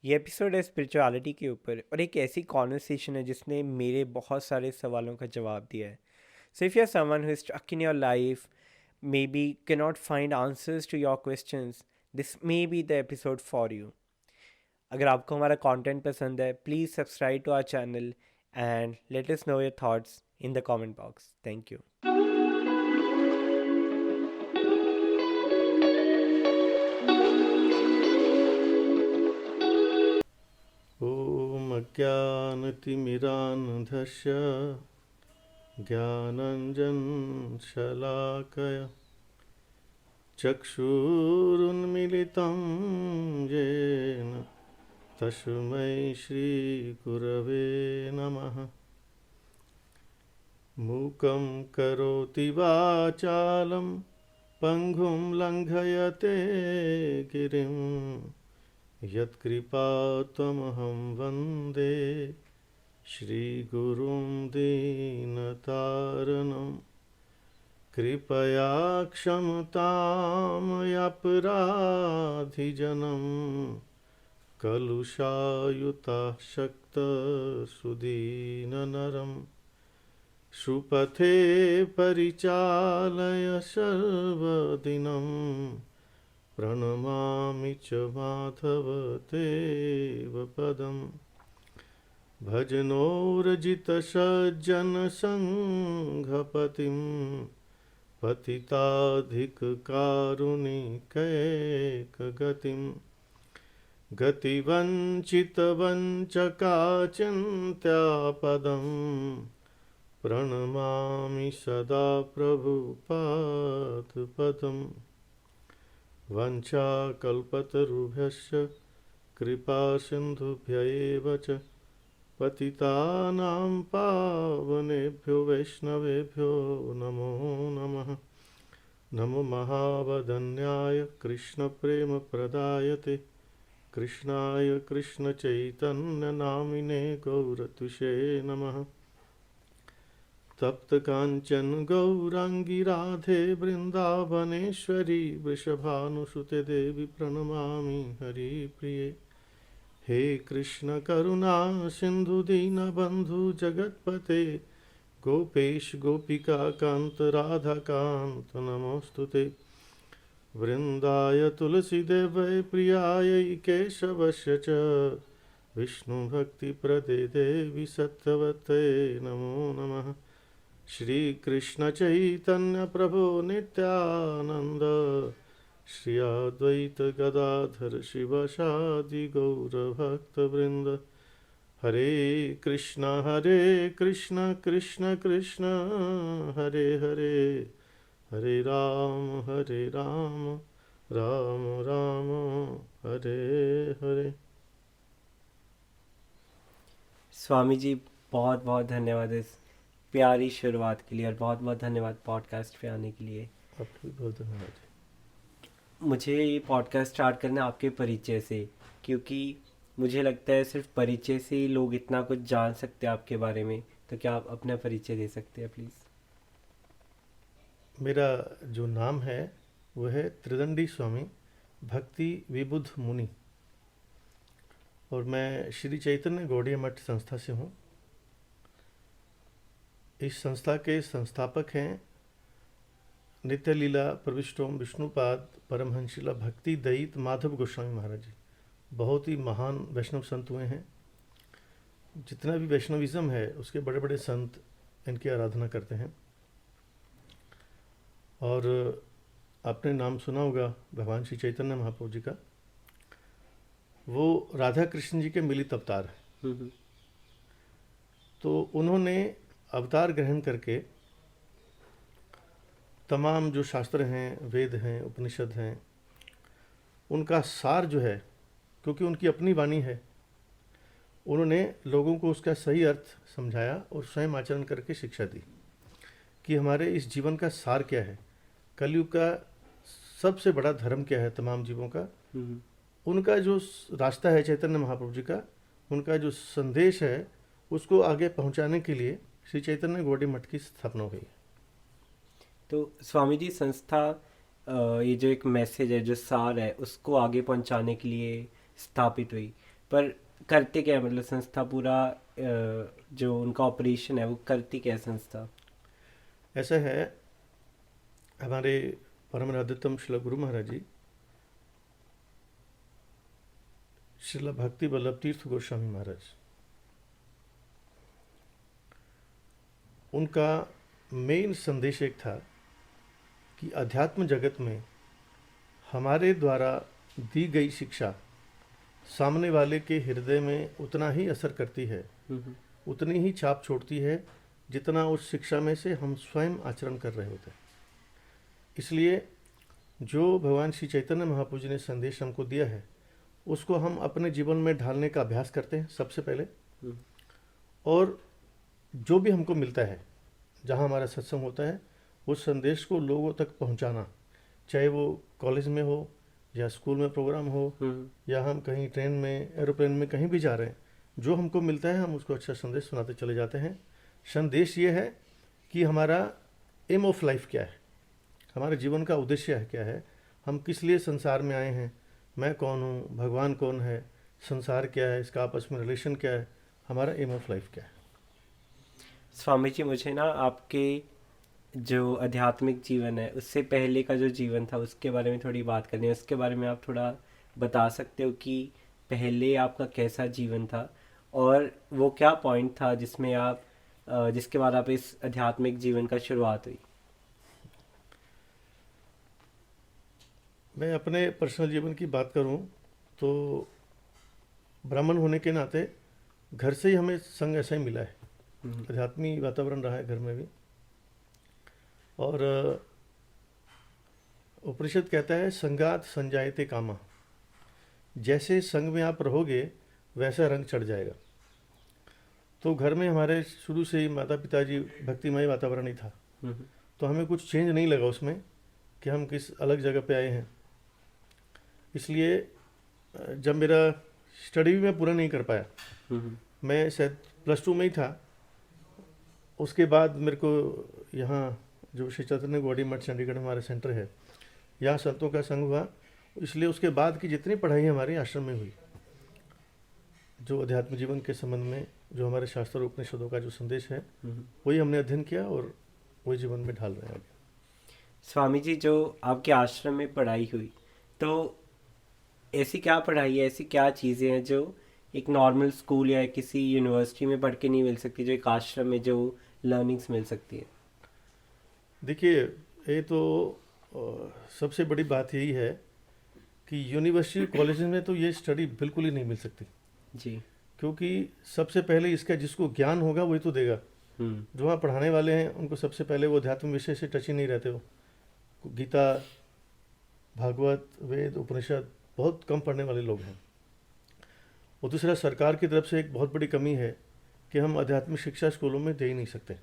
ये एपिसोड है स्पिरिचुअलिटी के ऊपर और एक ऐसी कॉन्वर्सेशन है जिसने मेरे बहुत सारे सवालों का जवाब दिया है. So if you are someone who is stuck in your life, maybe can not find answers to your questions, this maybe the episode for you. अगर आपको हमारा कंटेंट पसंद है, please subscribe to our channel and let us know your thoughts in the comment box. Thank you. ॐ अज्ञानतिमिरान्धस्य ज्ञानञ्जनशलाकया चक्षुरुन्मिलितं येन तस्मै श्रीगुरवे नमः. मूकं करोति वाचालं पङ्गुं लङ्घयते गिरिं यत्कृपात्वमहं वन्दे श्रीगुरुं दीनतारणं. कृपया क्षमतां यापराधिजनं कलुषायुतः शक्तसुदीननरं. सुपथे परिचालय सर्वदिनं प्रणमामि च माधव देवपदम्. भजनोरजितसज्जनसङ्घपतिं पतिताधिककारुणिकैकगतिं. गतिवञ्चितवञ्चकाचिन्त्यापदं प्रणमामि सदा प्रभुपादपदम्. वञ्चाकल्पतरुभ्यश्च कृपासिन्धुभ्य एव च पतितानां पावनेभ्यो वैष्णवेभ्यो नमो नमः. नमो महावदन्याय कृष्णप्रेमप्रदायते कृष्णाय कृष्णचैतन्यनामिने गौरतुषे नमः. तप्तकाञ्चन गौराङ्गी राधे वृन्दावनेश्वरी वृषभानुसुते देवी प्रणमामि हरिप्रिये. हे कृष्ण करुणा सिन्धु दीनबन्धु जगत्पते गोपेश गोपिका कान्त राधाकान्त नमोऽस्तुते. वृन्दाय तुलसीदेवै प्रियायै केशवस्य च विष्णुभक्तिप्रदे देवी सत्यवते नमो नमः. श्रीकृष्ण चैतन्य प्रभो नित्यानंद श्री अद्वैत गदाधर शिवसादि गौरभक्तवृंद. हरे कृष्ण कृष्ण कृष्ण हरे हरे, हरे राम राम राम हरे हरे. स्वामी जी, बहुत बहुत धन्यवाद इस प्यारी शुरुआत के लिए और बहुत बहुत धन्यवाद पॉडकास्ट पे आने के लिए. आपको भी बहुत धन्यवाद. मुझे ये पॉडकास्ट स्टार्ट करना आपके परिचय से, क्योंकि मुझे लगता है सिर्फ परिचय से ही लोग इतना कुछ जान सकते हैं आपके बारे में. तो क्या आप अपना परिचय दे सकते हैं प्लीज़? मेरा जो नाम है वह है त्रिदंडी स्वामी भक्ति विबुध मुनि और मैं श्री चैतन्य गौड़ीय मठ संस्था से हूँ. इस संस्था के संस्थापक हैं नित्य लीला प्रविष्टोम विष्णुपाद परमहंसशिला भक्ति दयित माधव गोस्वामी महाराज जी. बहुत ही महान वैष्णव संत हुए हैं. जितना भी वैष्णविज्म है उसके बड़े बड़े संत इनकी आराधना करते हैं. और आपने नाम सुना होगा भगवान श्री चैतन्य महाप्रभु जी का. वो राधा कृष्ण जी के मिलित अवतार हैं. तो उन्होंने अवतार ग्रहण करके तमाम जो शास्त्र हैं, वेद हैं, उपनिषद हैं, उनका सार जो है, क्योंकि उनकी अपनी वाणी है, उन्होंने लोगों को उसका सही अर्थ समझाया और स्वयं आचरण करके शिक्षा दी कि हमारे इस जीवन का सार क्या है, कलयुग का सबसे बड़ा धर्म क्या है तमाम जीवों का. उनका जो रास्ता है चैतन्य महाप्रभु जी का, उनका जो संदेश है उसको आगे पहुंचाने के लिए श्री चैतन्य गौड़ीय मठ की स्थापना हुई. तो स्वामी जी, संस्था ये जो एक मैसेज है, जो सार है, उसको आगे पहुंचाने के लिए स्थापित हुई. पर करते क्या है, मतलब संस्था पूरा जो उनका ऑपरेशन है वो करती क्या है संस्था? ऐसा है, हमारे परम आराध्यतम श्रील गुरु महाराज जी, श्रील भक्ति वल्लभ तीर्थ गोस्वामी महाराज, उनका मेन संदेश एक था कि अध्यात्म जगत में हमारे द्वारा दी गई शिक्षा सामने वाले के हृदय में उतना ही असर करती है, हम्म। उतनी ही छाप छोड़ती है जितना उस शिक्षा में से हम स्वयं आचरण कर रहे होते हैं। इसलिए जो भगवान श्री चैतन्य महाप्रभु जी ने संदेश हमको दिया है उसको हम अपने जीवन में ढालने का अभ्यास करते हैं सबसे पहले। हम्म। और जो भी हमको मिलता है, जहाँ हमारा सत्संग होता है, उस संदेश को लोगों तक पहुँचाना, चाहे वो कॉलेज में हो या स्कूल में प्रोग्राम हो या हम कहीं ट्रेन में, एरोप्लेन में, कहीं भी जा रहे हैं, जो हमको मिलता है हम उसको अच्छा संदेश सुनाते चले जाते हैं। संदेश ये है कि हमारा एम ऑफ लाइफ क्या है, हमारे जीवन का उद्देश्य क्या है, हम किस लिए संसार में आए हैं, मैं कौन हूँ, भगवान कौन है, संसार क्या है, इसका आपस में रिलेशन क्या है, हमारा एम ऑफ लाइफ क्या है। स्वामी जी, मुझे ना आपके जो आध्यात्मिक जीवन है उससे पहले का जो जीवन था उसके बारे में थोड़ी बात करनी है। उसके बारे में आप थोड़ा बता सकते हो कि पहले आपका कैसा जीवन था और वो क्या पॉइंट था जिसमें आप जिसके बाद आप इस आध्यात्मिक जीवन का शुरुआत हुई? मैं अपने पर्सनल जीवन की बात करूं तो ब्राह्मण होने के नाते घर से ही हमें संग ऐसा ही मिला है, आध्यात्मिक वातावरण रहा है घर में भी। और उपनिषद कहता है संगात संजायते कामा, जैसे संग में आप रहोगे वैसा रंग चढ़ जाएगा। तो घर में हमारे शुरू से ही माता पिताजी भक्तिमय वातावरण ही था, तो हमें कुछ चेंज नहीं लगा उसमें कि हम किस अलग जगह पे आए हैं। इसलिए जब मेरा स्टडी भी मैं पूरा नहीं कर पाया, मैं शायद +2 में ही था, उसके बाद मेरे को यहाँ जो श्री चैतन्य गौड़ी मठ चंडीगढ़ में हमारा सेंटर है, यहाँ संतों का संग हुआ, इसलिए उसके बाद की जितनी पढ़ाई हमारी आश्रम में हुई, जो अध्यात्म जीवन के संबंध में जो हमारे शास्त्र उपनिषदों का जो संदेश है वही हमने अध्ययन किया और वही जीवन में ढाल रहे हैं आगे। स्वामी जी, जो आपके आश्रम में पढ़ाई हुई, तो ऐसी क्या पढ़ाई है, ऐसी क्या चीज़ें हैं जो एक नॉर्मल स्कूल या किसी यूनिवर्सिटी में पढ़ के नहीं मिल सकती, जो एक आश्रम में जो लर्निंग्स मिल सकती है? देखिए, ये तो सबसे बड़ी बात यही है कि यूनिवर्सिटी कॉलेज में तो ये स्टडी बिल्कुल ही नहीं मिल सकती जी। क्योंकि सबसे पहले इसका जिसको ज्ञान होगा वही तो देगा। जो वहाँ पढ़ाने वाले हैं उनको सबसे पहले वो अध्यात्म विषय से टच ही नहीं रहते हो, गीता, भागवत, वेद, उपनिषद बहुत कम पढ़ने वाले लोग हैं। और दूसरा, सरकार की तरफ से एक बहुत बड़ी कमी है कि हम आध्यात्मिक शिक्षा स्कूलों में दे ही नहीं सकते।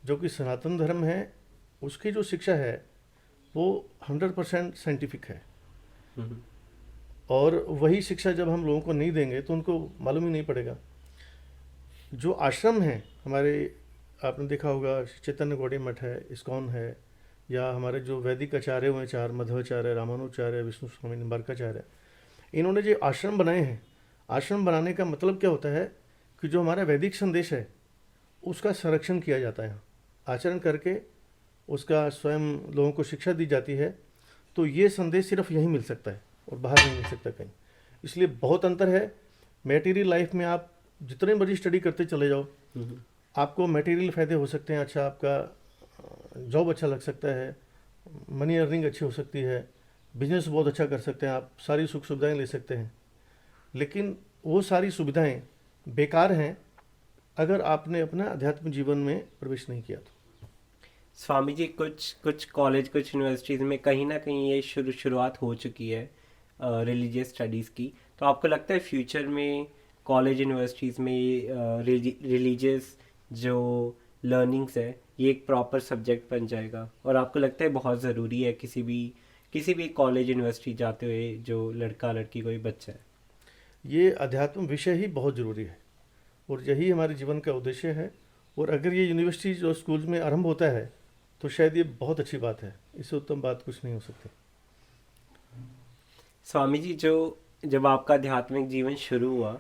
जो कि सनातन धर्म है उसकी जो शिक्षा है वो 100% साइंटिफिक है, और वही शिक्षा जब हम लोगों को नहीं देंगे तो उनको मालूम ही नहीं पड़ेगा। जो आश्रम है हमारे, आपने देखा होगा चैतन्य गौड़ी मठ है, इस्कॉन है, या हमारे जो वैदिक आचार्य हुए 4, मध्वाचार्य, रामानुचार्य, विष्णु स्वामी निम्बार्काचार्य, इन्होंने जो आश्रम बनाए हैं, आश्रम बनाने का मतलब क्या होता है कि जो हमारा वैदिक संदेश है उसका संरक्षण किया जाता है, आचरण करके उसका स्वयं लोगों को शिक्षा दी जाती है। तो ये संदेश सिर्फ यहीं मिल सकता है और बाहर नहीं मिल सकता कहीं। इसलिए बहुत अंतर है। मटेरियल लाइफ में आप जितने मर्जी स्टडी करते चले जाओ, आपको मटेरियल फ़ायदे हो सकते हैं, अच्छा आपका जॉब अच्छा लग सकता है, मनी अर्निंग अच्छी हो सकती है, बिजनेस बहुत अच्छा कर सकते हैं आप, सारी सुख सुविधाएं ले सकते हैं, लेकिन वो सारी सुविधाएं बेकार हैं अगर आपने अपना अध्यात्म जीवन में प्रवेश नहीं किया तो। स्वामी जी, कुछ कुछ कॉलेज, कुछ यूनिवर्सिटीज़ में कहीं ना कहीं ये शुरुआत हो चुकी है रिलीजियस स्टडीज़ की। तो आपको लगता है फ्यूचर में कॉलेज यूनिवर्सिटीज़ में रिलीजियस जो लर्निंग्स है ये एक प्रॉपर सब्जेक्ट बन जाएगा? और आपको लगता है बहुत ज़रूरी है किसी भी कॉलेज यूनिवर्सिटी जाते हुए जो लड़का लड़की कोई बच्चा है? ये अध्यात्म विषय ही बहुत ज़रूरी है और यही हमारे जीवन का उद्देश्य है। और अगर ये यूनिवर्सिटी और स्कूल में आरंभ होता है तो शायद ये बहुत अच्छी बात है, इससे उत्तम बात कुछ नहीं हो सकती। स्वामी जी, जो जब आपका आध्यात्मिक जीवन शुरू हुआ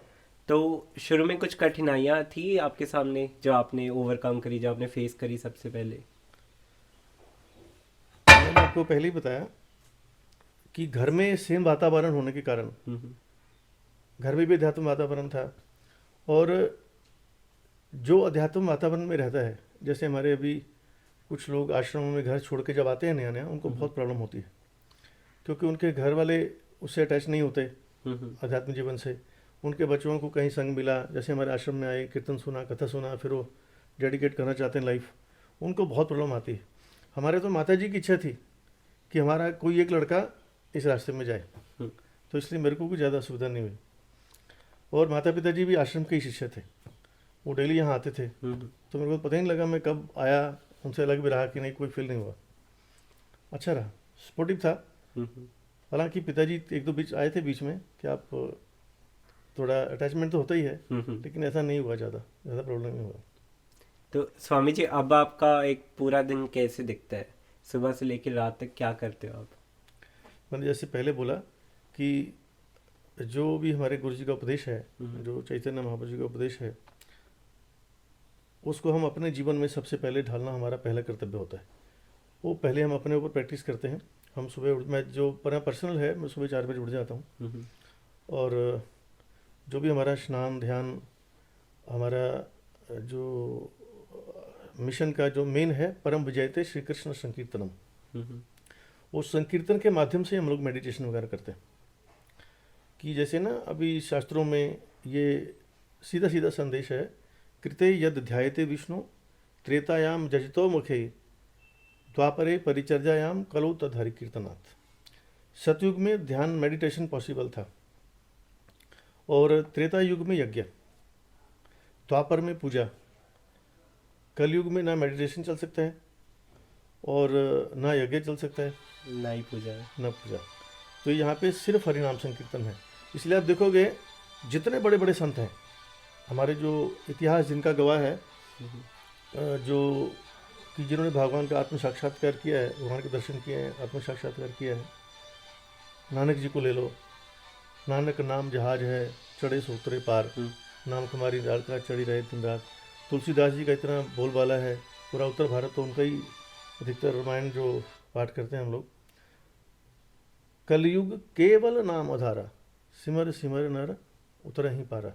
तो शुरू में कुछ कठिनाइयाँ थी आपके सामने जो आपने ओवरकम करी, जो आपने फेस करी सबसे पहले? मैंने आपको पहले ही बताया कि घर में सेम वातावरण होने के कारण हम्म। घर में भी अध्यात्म वातावरण था। और जो अध्यात्म वातावरण में रहता है, जैसे हमारे अभी कुछ लोग आश्रमों में घर छोड़ के जब आते हैं नया नया, उनको बहुत प्रॉब्लम होती है, क्योंकि उनके घर वाले उससे अटैच नहीं होते अध्यात्म जीवन से। उनके बच्चों को कहीं संग मिला, जैसे हमारे आश्रम में आए, कीर्तन सुना, कथा सुना, फिर वो डेडिकेट करना चाहते हैं लाइफ, उनको बहुत प्रॉब्लम आती है। हमारे तो माता जी की इच्छा थी कि हमारा कोई एक लड़का इस रास्ते में जाए, तो इसलिए मेरे को कोई ज़्यादा असुविधा नहीं हुई। और माता पिता जी भी आश्रम के ही शिष्य थे, वो डेली यहाँ आते थे, तो मेरे को पता ही नहीं लगा मैं कब आया, उनसे अलग भी रहा कि नहीं, कोई फील नहीं हुआ, अच्छा रहा, सपोर्टिव था। हालांकि पिताजी एक दो बीच आए थे बीच में कि आप थोड़ा अटैचमेंट तो होता ही है, लेकिन ऐसा नहीं हुआ, ज़्यादा ज़्यादा प्रॉब्लम नहीं हुआ। तो स्वामी जी, अब आपका एक पूरा दिन कैसे दिखता है? सुबह से लेकर रात तक क्या करते हो आप? मैंने जैसे पहले बोला कि जो भी हमारे गुरु जी का उपदेश है, जो चैतन्य महाप्रभु जी का उपदेश है, उसको हम अपने जीवन में सबसे पहले ढालना हमारा पहला कर्तव्य होता है। वो पहले हम अपने ऊपर प्रैक्टिस करते हैं। हम सुबह मैं जो पर्सनल है, मैं सुबह 4 बजे उठ जाता हूँ, और जो भी हमारा स्नान ध्यान, हमारा जो मिशन का जो मेन है, परम विजयते श्री कृष्ण संकीर्तनम, उस संकीर्तन के माध्यम से हम लोग मेडिटेशन वगैरह करते हैं। कि जैसे ना अभी शास्त्रों में ये सीधा सीधा संदेश है, कृते यद ध्यायते विष्णु त्रेतायाम जजतो मुखे द्वापरे परिचर्यायाम कलो तद हरि कीर्तनाथ। सतयुग में ध्यान मेडिटेशन पॉसिबल था, और त्रेता युग में यज्ञ, द्वापर में पूजा, कलयुग में ना मेडिटेशन चल सकता है और ना यज्ञ चल सकता है, ना ही पूजा है। ना पूजा। तो यहाँ पे सिर्फ हरिनाम संकीर्तन है। इसलिए आप देखोगे जितने बड़े बड़े संत हैं हमारे, जो इतिहास जिनका गवाह है, जो कि जिन्होंने भगवान का आत्म साक्षात्कार किया है, भगवान के दर्शन किए हैं, आत्म साक्षात्कार किया है। नानक जी को ले लो, नानक नाम जहाज है चढ़े सो उतरे पार, नाम तुम्हारी डाल का चढ़ी रहे दिन रात। तुलसीदास जी का इतना बोलबाला है, पूरा उत्तर भारत तो उनका ही अधिकतर रामायण जो पाठ करते हैं हम लोग। कलयुग केवल नाम आधारा, सिमर सिमर नर उतर ही पारा।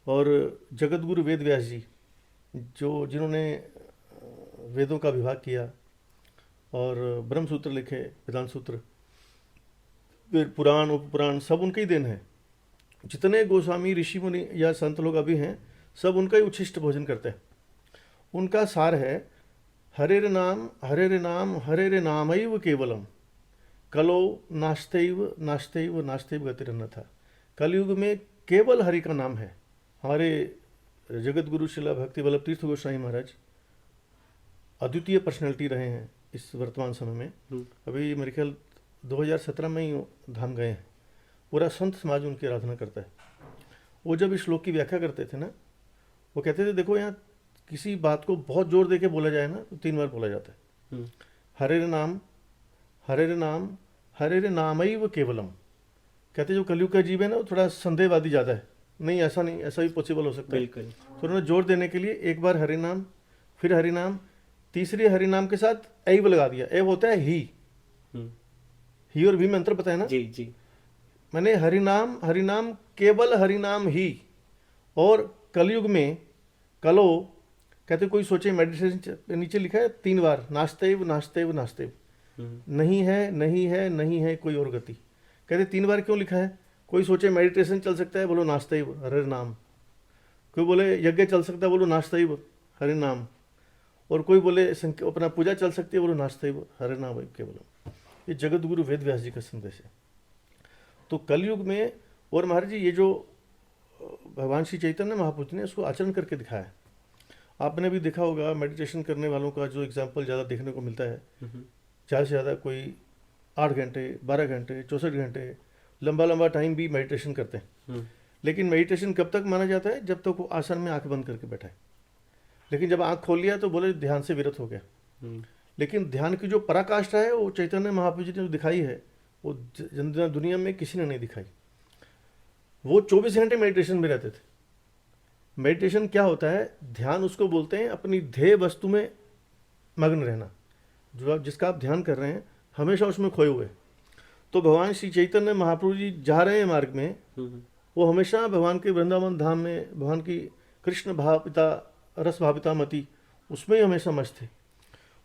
और जगत गुरु वेद व्यास जी, जो जिन्होंने वेदों का विभाग किया और ब्रह्म सूत्र लिखे, वेदांत सूत्र, फिर पुराण उपपुराण, सब उनके ही देन है। जितने गोस्वामी ऋषि मुनि या संत लोग अभी हैं, सब उनका ही उच्छिष्ट भोजन करते हैं। उनका सार है हरे रे नाम हरे रे नाम हरे रे नामैव केवलम, कलो नास्तेव नास्तेव नास्तेव गतिरन्यथा। कलयुग में केवल हरि का नाम है। हमारे जगत गुरु श्रील भक्ति वल्लभ तीर्थ गोस्वामी महाराज अद्वितीय पर्सनैलिटी रहे हैं इस वर्तमान समय में। अभी मेरे ख्याल 2017 में ही धाम गए हैं। पूरा संत समाज उनकी आराधना करता है। वो जब इस श्लोक की व्याख्या करते थे ना, वो कहते थे देखो यहाँ किसी बात को बहुत जोर दे के बोला जाए ना तो 3 बार बोला जाता है, हरे रे नाम हरे रे नाम हरे रे नामैव केवलम। कहते जो कलयुग का जीव है ना, वो थोड़ा संदेहवादी ज़्यादा है, नहीं ऐसा नहीं, ऐसा भी पॉसिबल हो सकता है। बिल्कुल। तो उन्होंने जोर देने के लिए एक बार हरि नाम, फिर हरि नाम, तीसरी हरि नाम के साथ ऐव लगा दिया। ऐव होता है ही और भी में अंतर पता है ना जी जी। मैंने हरि नाम केवल हरि नाम ही। और कलयुग में कलो, कहते कोई सोचे मेडिटेशन नीचे लिखा है 3 बार, नास्तेव नास्तेव नास्तेव, नहीं है नहीं है नहीं है कोई और गति। कहते 3 बार क्यों लिखा है? कोई सोचे मेडिटेशन चल सकता है, बोलो नास्तेव हरे नाम। कोई बोले यज्ञ चल सकता है, बोलो नास्तेव हरे नाम। और कोई बोले अपना पूजा चल सकती है, बोलो नास्तेव हरे नाम केवल। ये जगत गुरु वेद व्यास जी का संदेश है। तो कलयुग में, और महाराज जी ये जो भगवान श्री चैतन्य महापुरुष ने इसको आचरण करके दिखाया है। आपने भी देखा होगा मेडिटेशन करने वालों का जो एग्जाम्पल ज़्यादा देखने को मिलता है, ज़्यादा से ज़्यादा कोई 8 घंटे 12 घंटे 64 घंटे लंबा लंबा टाइम भी मेडिटेशन करते हैं। लेकिन मेडिटेशन कब तक माना जाता है? जब तक वो आसन में आंख बंद करके बैठा है। लेकिन जब आंख खोल लिया तो बोले ध्यान से विरत हो गया। लेकिन ध्यान की जो पराकाष्ठा है वो चैतन्य महाप्रभु जी ने जो दिखाई है, वो दुनिया में किसी ने नहीं दिखाई। वो 24 घंटे मेडिटेशन में रहते थे। मेडिटेशन क्या होता है? ध्यान उसको बोलते हैं, अपनी ध्येय वस्तु में मग्न रहना। जो आप जिसका आप ध्यान कर रहे हैं हमेशा उसमें खोए हुए। तो भगवान श्री चैतन्य महाप्रभु जी जा रहे हैं मार्ग में, वो हमेशा भगवान के वृंदावन धाम में, भगवान की कृष्ण भाविता रस भाविता मति, उसमें ही हमेशा मस्त थे।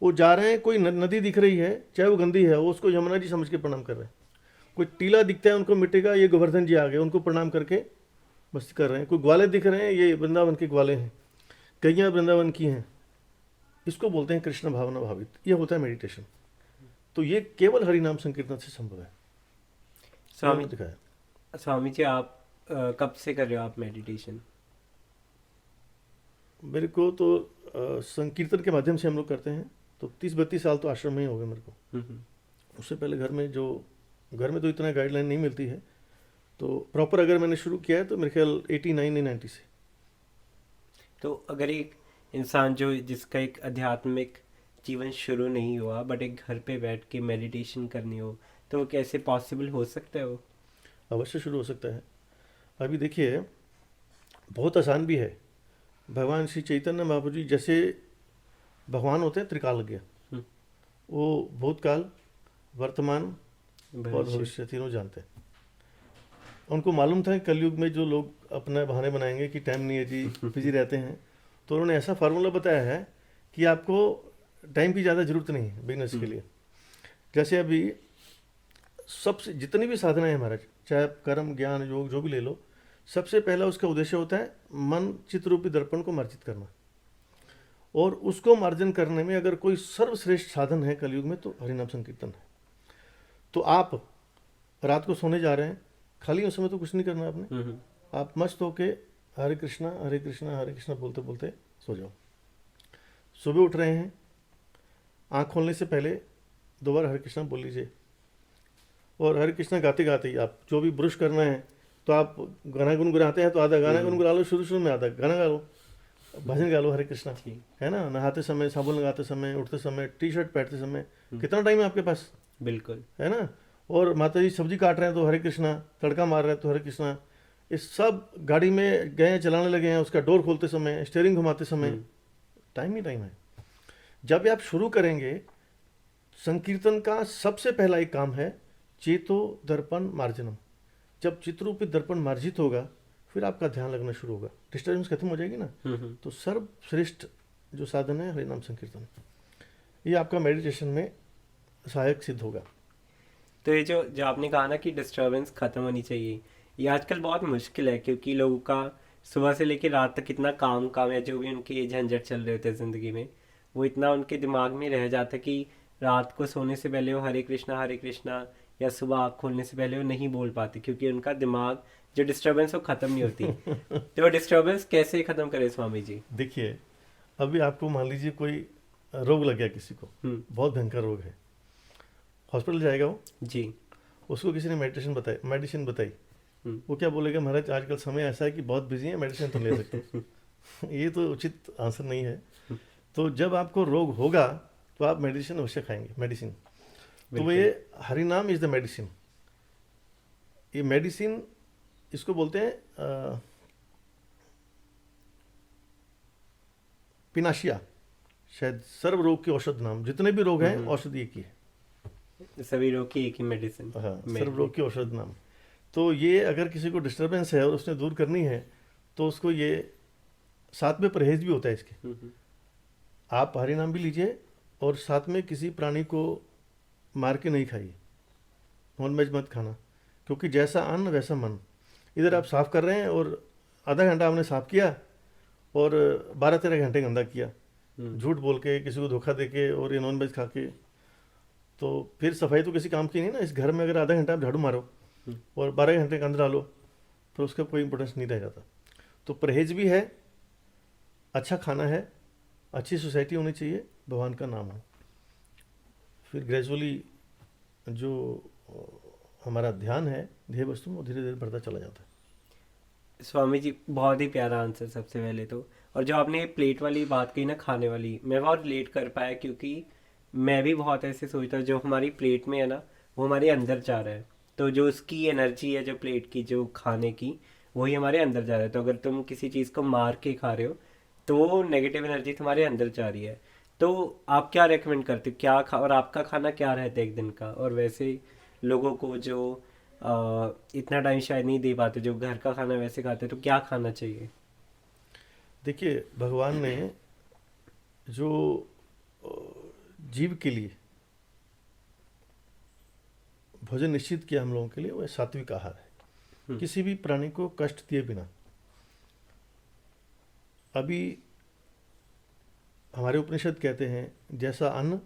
वो जा रहे हैं, कोई नदी दिख रही है, चाहे वो गंदी है, वो उसको यमुना जी समझ के प्रणाम कर रहे हैं। कोई टीला दिखता है उनको मिट्टी का, ये गोवर्धन जी आ गए, उनको प्रणाम करके मस्ती कर रहे हैं। कोई ग्वाले दिख रहे हैं, ये वृंदावन के ग्वाले हैं, गैया वृंदावन की हैं, इसको बोलते हैं कृष्ण भावना भावित। ये होता है मेडिटेशन। तो ये केवल हरिनाम संकीर्तन से संभव है। स्वामी दिखाया। स्वामी जी, आप कब से कर रहे हो आप मेडिटेशन? मेरे को तो संकीर्तन के माध्यम से हम लोग करते हैं, तो 30-32 साल तो आश्रम में ही हो गए मेरे को। उससे पहले घर में तो इतना गाइडलाइन नहीं मिलती है, तो प्रॉपर अगर मैंने शुरू किया है तो मेरे ख्याल 89-90 से। तो अगर एक इंसान जिसका एक आध्यात्मिक जीवन शुरू नहीं हुआ, बट एक घर पे बैठ के मेडिटेशन करनी हो, तो वो कैसे पॉसिबल हो सकता है? वो अवश्य शुरू हो सकता है। अभी देखिए, बहुत आसान भी है। भगवान श्री चैतन्य महाप्रभु जी जैसे भगवान होते हैं त्रिकालज्ञ, वो भूतकाल, वर्तमान और भविष्य तीनों जानते हैं। उनको मालूम था कि कलयुग में जो लोग अपना बहाने बनाएंगे कि टाइम नहीं है जी, बिजी रहते हैं, तो उन्होंने ऐसा फार्मूला बताया है कि आपको टाइम की ज़्यादा ज़रूरत नहीं है बिजनेस के लिए। जैसे अभी सबसे जितनी भी साधनाएं हैं महाराज, चाहे आप कर्म, ज्ञान, योग जो भी ले लो, सबसे पहला उसका उद्देश्य होता है मन चित्तरूपी दर्पण को मार्जित करना। और उसको मार्जन करने में अगर कोई सर्वश्रेष्ठ साधन है कलयुग में तो हरिनाम संकीर्तन है। तो आप रात को सोने जा रहे हैं, खाली उस समय तो कुछ नहीं करना आपने, आप मस्त होके हरे कृष्णा हरे कृष्णा हरे कृष्णा बोलते बोलते सो जाओ। सुबह उठ रहे हैं, आँख खोलने से पहले 2 बार हरे कृष्णा बोल लीजिए। और हरे कृष्णा गाते गाते ही आप जो भी ब्रश करना है, तो आप गाना गुनगुनाते हैं तो आधा गाना गुनगुना लो, शुरू में आधा गाना गा लो, भजन गा लो हरे कृष्णा, है ना। नहाते समय, साबुन लगाते समय, उठते समय, टी शर्ट पहनते समय, कितना टाइम है आपके पास? बिल्कुल, है ना। और माता जी सब्जी काट रहे हैं तो हरे कृष्णा, तड़का मार रहे हैं तो हरे कृष्णा, इस सब गाड़ी में गए चलाने लगे हैं, उसका डोर खोलते समय, स्टीयरिंग घुमाते समय, टाइम ही टाइम है। जब आप शुरू करेंगे संकीर्तन का सबसे पहला एक काम है चेतो दर्पण मार्जनम। जब चित्रूपी दर्पण मार्जित होगा फिर आपका ध्यान लगना शुरू होगा, डिस्टर्बेंस खत्म हो जाएगी ना। तो सर्वश्रेष्ठ जो साधन है हरिनाम संकीर्तन, ये आपका मेडिटेशन में सहायक सिद्ध होगा। तो ये जो आपने कहा ना कि डिस्टर्बेंस खत्म होनी चाहिए, ये आजकल बहुत मुश्किल है, क्योंकि लोगों का सुबह से लेकर रात तक इतना काम है, जो भी उनके झंझट चल रहे होते हैं ज़िंदगी में, वो इतना उनके दिमाग में रह जाता है कि रात को सोने से पहले वो हरे कृष्णा या सुबह आँख खोलने से पहले वो नहीं बोल पाते, क्योंकि उनका दिमाग जो डिस्टर्बेंस वो ख़त्म नहीं होती। तो वो डिस्टर्बेंस कैसे ख़त्म करे स्वामी जी? देखिए, अभी आपको मान लीजिए कोई रोग लग गया किसी को, बहुत भयंकर रोग है, हॉस्पिटल जाएगा वो जी, उसको किसी ने मेडिसिन बताई, वो क्या बोलेगा? महाराज आजकल समय ऐसा है कि बहुत बिजी है, मेडिसिन तो ले सकते। ये तो उचित आंसर नहीं है। तो जब आपको रोग होगा तो आप मेडिसिन अवश्य खाएंगे, मेडिसिन। तो ये हरिनाम इज द मेडिसिन। ये मेडिसिन इसको बोलते हैं पिनाशिया, शायद सर्व रोग की औषध नाम, जितने भी रोग हैं औषधि एक ही है, सभी रोग की एक ही मेडिसिन। हाँ, सर्व रोग की औषध नाम। तो ये अगर किसी को डिस्टर्बेंस है और उसने दूर करनी है तो उसको ये साथ में परहेज भी होता है इसके। आप हरिनाम भी लीजिए और साथ में किसी प्राणी को मार के नहीं खाइए, नॉन वेज मत खाना, क्योंकि जैसा अन्न वैसा मन। इधर आप साफ़ कर रहे हैं और आधा घंटा आपने साफ़ किया और 12-13 घंटे गंदा किया, झूठ बोल के, किसी को धोखा दे के और ये नॉन वेज खा के, तो फिर सफाई तो किसी काम की नहीं ना। इस घर में अगर आधा घंटा आप झाड़ू मारो और 12 घंटे के अंदर डालो तो उसका कोई इंपॉर्टेंस नहीं रह जाता। तो परहेज भी है, अच्छा खाना है, अच्छी सोसाइटी होनी चाहिए, भगवान का नाम हो, फिर ग्रेजुअली जो हमारा ध्यान है ध्येय वस्तु में वो धीरे धीरे बढ़ता चला जाता है। स्वामी जी बहुत ही प्यारा आंसर सबसे पहले तो। और जो आपने प्लेट वाली बात कही ना, खाने वाली, मैं बहुत रिलेट कर पाया, क्योंकि मैं भी बहुत ऐसे सोचता हूँ जो हमारी प्लेट में है ना, वो हमारे अंदर जा रहा है। तो जो उसकी एनर्जी है, जो प्लेट की, जो खाने की, वही हमारे अंदर जा रहा है। तो अगर तुम किसी चीज़ को मार के खा रहे हो तो वो नेगेटिव एनर्जी तुम्हारे अंदर जा रही है। तो आप क्या रेकमेंड करते हो, क्या खा, और आपका खाना क्या रहता है एक दिन का? और वैसे लोगों को जो इतना टाइम शायद नहीं दे पाते, जो घर का खाना वैसे खाते, तो क्या खाना चाहिए? देखिए, भगवान ने जो जीव के लिए भोजन निश्चित किया हम लोगों के लिए, वह सात्विक आहार है, हम्म। किसी भी प्राणी को कष्ट दिए बिना। अभी हमारे उपनिषद कहते हैं, जैसा अन्न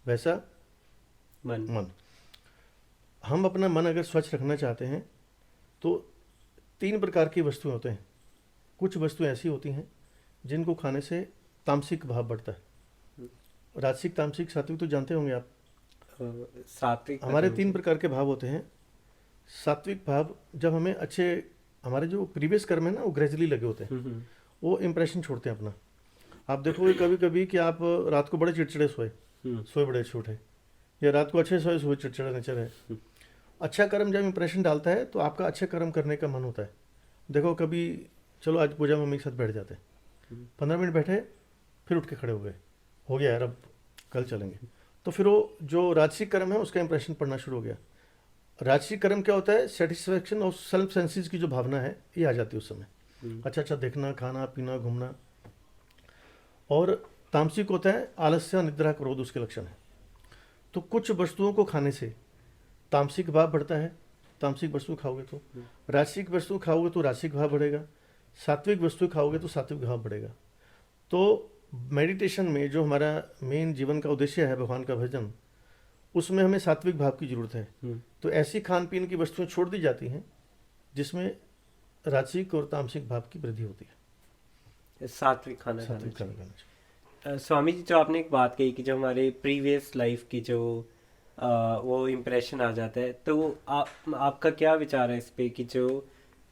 वैसा मन। मन। हम अपना मन अगर स्वच्छ रखना चाहते हैं तो 3 प्रकार की वस्तुएं होते हैं। कुछ वस्तुएं ऐसी होती हैं जिनको खाने से तामसिक भाव बढ़ता है। राजसिक, तामसिक, सात्विक तो जानते होंगे आप। सात्विक पता हमारे नहीं 3 मुझे। प्रकार के भाव होते हैं। सात्विक भाव जब हमें अच्छे, हमारे जो प्रीवियस कर्म है ना, वो ग्रेजुअली लगे होते हैं, हम्म। वो इम्प्रेशन छोड़ते हैं अपना। आप देखोगे कभी कभी कि आप रात को बड़े चिड़चिड़े सोए, हम्म। सोए बड़े छूट है, या रात को अच्छे सोए, सोए चिड़चिड़ा नेचर है। अच्छा कर्म जब इंप्रेशन डालता है तो आपका अच्छे कर्म करने का मन होता है। देखो कभी, चलो आज पूजा मम्मी के साथ बैठ जाते हैं, 15 मिनट बैठे, फिर उठ के खड़े हो गए, हो गया यार अब कल चलेंगे। तो फिर वो जो राजसिक कर्म है उसका इंप्रेशन पड़ना शुरू हो गया। राजसिक कर्म क्या होता है? सेटिस्फेक्शन और सेल्फ सेंसेस की जो भावना है ये आ जाती है उस समय। अच्छा अच्छा देखना, खाना पीना, घूमना। और तामसिक होता है आलस्य, निद्रा, क्रोध, उसके लक्षण है। तो कुछ वस्तुओं को खाने से तामसिक भाव बढ़ता है, तामसिक वस्तु खाओगे तो। राजसिक वस्तु खाओगे तो राजसिक भाव बढ़ेगा। सात्विक वस्तु खाओगे तो सात्विक भाव बढ़ेगा। तो मेडिटेशन में जो हमारा मेन जीवन का उद्देश्य है, भगवान का भजन, उसमें हमें सात्विक भाव की जरूरत है। तो ऐसी खान पीन की वस्तुएं छोड़ दी जाती हैं जिसमें राजसिक और तामसिक भाव की वृद्धि होती है। सात्विक खाना खाना सात्विक खाना चाहिए। खाना चाहिए। स्वामी जी, जो आपने एक बात कही कि जो हमारे प्रीवियस लाइफ की जो वो इम्प्रेशन आ जाता है, तो आपका क्या विचार है इस पे कि जो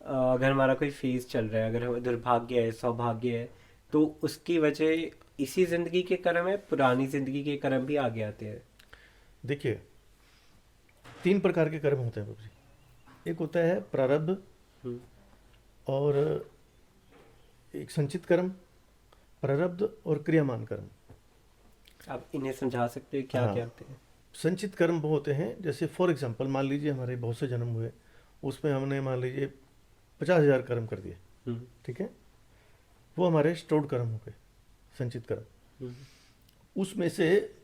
अगर हमारा कोई फेज चल रहा है, अगर हमें दुर्भाग्य है, सौभाग्य है, तो उसकी वजह इसी जिंदगी के कर्म है, पुरानी जिंदगी के कर्म भी आगे आते हैं? देखिए, 3 प्रकार के कर्म होते हैं बाबू जी। एक होता है प्रारब्ध, हम्म। और एक संचित कर्म, प्रारब्ध और क्रियामान कर्म। आप इन्हें समझा सकते हो क्या हाँ, क्या होते हैं? संचित कर्म वो होते हैं, जैसे फॉर एग्जांपल मान लीजिए हमारे बहुत से जन्म हुए, उसमें हमने मान लीजिए 50,000 कर्म कर दिए, हम्म। ठीक है, वो हमारे स्टोर्ड कर्म हो गए, संचित कर्म। हम्म। उसमें से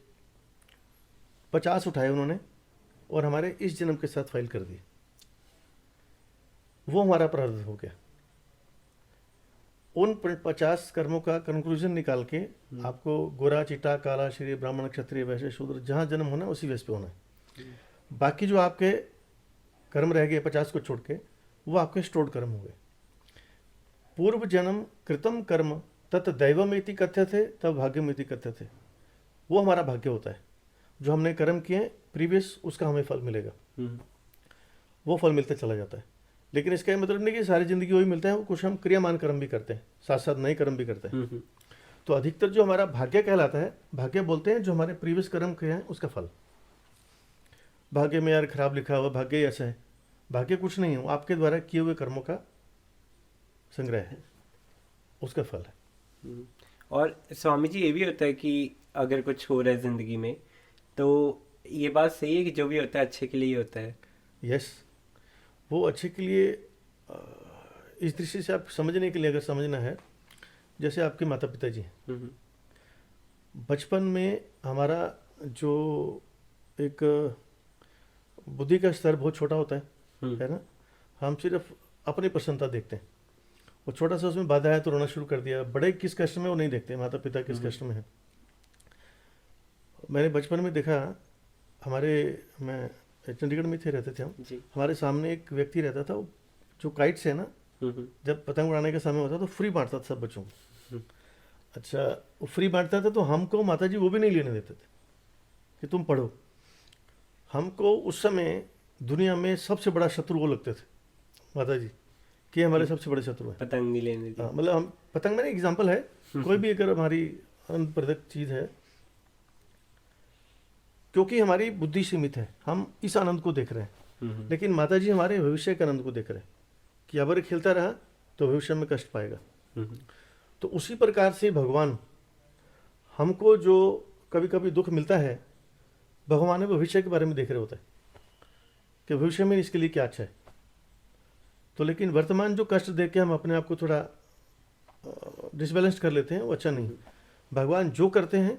50 उठाए उन्होंने और हमारे इस जन्म के साथ फाइल कर दिए, वो हमारा प्रारब्ध हो गया। उन 50 कर्मों का कंक्लूजन निकाल के आपको गोरा, चिट्टा, काला, श्री, ब्राह्मण, क्षत्रिय, वैश्य, शूद्र, जहाँ जन्म होना है उसी वेश पे होना है। बाकी जो आपके कर्म रह गए 50 को छोड़ के, वो आपके स्टोर्ड कर्म हो गए। पूर्व जन्म कृतम कर्म तत् दैवमेति कथ्यते तब भाग्यमेति कथ्यते, वो हमारा भाग्य होता है। जो हमने कर्म किए प्रीवियस, उसका हमें फल मिलेगा, हम्म। वो फल मिलते चला जाता है। लेकिन इसका ये मतलब नहीं कि सारी जिंदगी वही मिलता है, कुछ हम क्रियामान कर्म भी करते हैं, साथ साथ नए कर्म भी करते हैं। हम्म। तो अधिकतर जो हमारा भाग्य कहलाता है, भाग्य बोलते हैं जो हमारे प्रीवियस कर्म किए हैं उसका फल। भाग्य में यार खराब लिखा हुआ, भाग्य ही ऐसा है। भाग्य कुछ नहीं है, वो आपके द्वारा किए हुए कर्मों का संग्रह है, उसका फल है। हम्म। और स्वामी जी, ये भी होता है कि अगर कुछ हो रहा है जिंदगी में, तो ये बात सही है कि जो भी होता है अच्छे के लिए ही होता है? यस, वो अच्छे के लिए। अ, इस दृष्टि से आप समझने के लिए अगर समझना है, जैसे आपके माता पिता जी हैं, हम्म। बचपन में हमारा जो एक बुद्धि का स्तर बहुत छोटा होता है ना, हम सिर्फ अपनी प्रसन्नता देखते हैं। वो छोटा सा उसमें बाधा है तो रोना शुरू कर दिया। बड़े किस कष्ट में वो नहीं देखते, माता पिता किस कष्ट में है। मैंने बचपन में देखा, मैं चंडीगढ़ में थे, रहते थे हम, जी। हमारे सामने एक व्यक्ति रहता था, वो जो काइट्स है ना, जब पतंग उड़ाने का समय होता तो फ्री बांटता था सब बच्चों को। अच्छा, वो फ्री बांटता था तो हमको माता जी वो भी नहीं लेने देते थे कि तुम पढ़ो। हमको उस समय दुनिया में सबसे बड़ा शत्रु वो लगते थे, माता जी, कि हमारे सबसे बड़े शत्रु हैं। पतंग नहीं लेने दी। हाँ, मतलब हम पतंग में एग्जाम्पल है, कोई भी अगर हमारी अनप्रदक चीज़ है, क्योंकि हमारी बुद्धि सीमित है, हम इस आनंद को देख रहे हैं, लेकिन माता जी हमारे भविष्य के आनंद को देख रहे हैं कि अगर खेलता रहा तो भविष्य में कष्ट पाएगा। तो उसी प्रकार से भगवान हमको जो कभी कभी दुख मिलता है, भगवान ने भविष्य के बारे में देख रहे होते हैं कि भविष्य में इसके लिए क्या अच्छा है। तो लेकिन वर्तमान जो कष्ट देख के हम अपने आप को थोड़ा डिसबैलेंस कर लेते हैं, वो अच्छा नहीं। भगवान जो करते हैं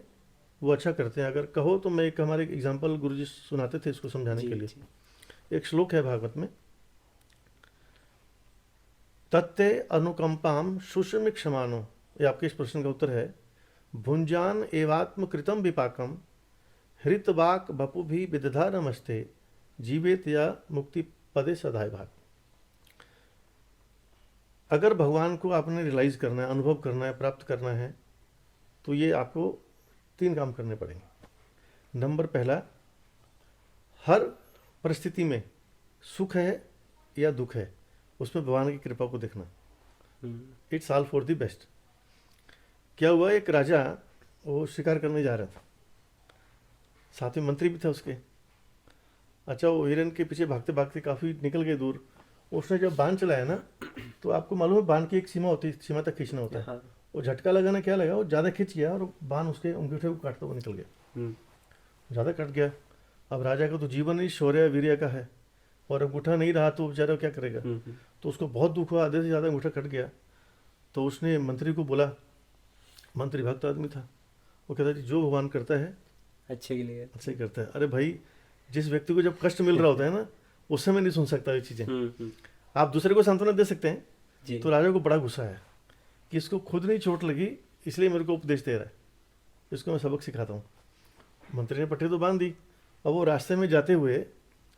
वो अच्छा करते हैं। अगर कहो तो मैं एक हमारे एग्जाम्पल गुरुजी सुनाते थे इसको समझाने के लिए। एक श्लोक है भागवत में, तत्ते अनुकंपाम सुषमिक क्षमानो, ये आपके इस प्रश्न का उत्तर है। भुंजान एवात्म कृतम विपाकम हृतवाक बपु भी विदधा नमस्ते जीवेत या मुक्ति पदे सदाय भाग। अगर भगवान को आपने रियलाइज करना है, अनुभव करना है, प्राप्त करना है, तो ये आपको 3 काम करने पड़ेंगे। नंबर पहला, हर परिस्थिति में सुख है या दुख है, उसमें भगवान की कृपा को देखना। It's all for the best. क्या हुआ, एक राजा वो शिकार करने जा रहा था, साथ में मंत्री भी था उसके। अच्छा, वो हिरन के पीछे भागते भागते काफ़ी निकल गए दूर। उसने जब बाण चलाया ना, तो आपको मालूम है बाण की एक सीमा होती है, सीमा तक खींचना होता है। वो झटका लगाना क्या लगा, वो ज़्यादा खींच गया और बाण उसके अंगूठे को काटता हुआ निकल गया, ज़्यादा कट गया। अब राजा का तो जीवन ही शौर्य वीर्य का है, और अंगूठा नहीं रहा तो बेचारा क्या करेगा। तो उसको बहुत दुख हुआ, आधे से ज़्यादा अंगूठा कट गया। तो उसने मंत्री को बोला, मंत्री भक्त आदमी था, वो कहता जी जो भगवान करता है अच्छे के लिए अच्छा ही करता है। अरे भाई, जिस व्यक्ति को जब कष्ट मिल रहा होता है ना, उस समय नहीं सुन सकता ये चीज़ें। आप दूसरे को सांत्वना दे सकते हैं जी। तो राजा को बड़ा गुस्सा है कि इसको खुद नहीं चोट लगी, इसलिए मेरे को उपदेश दे रहा है, इसको मैं सबक सिखाता हूँ। मंत्री ने पट्टी तो बांध दी। अब वो रास्ते में जाते हुए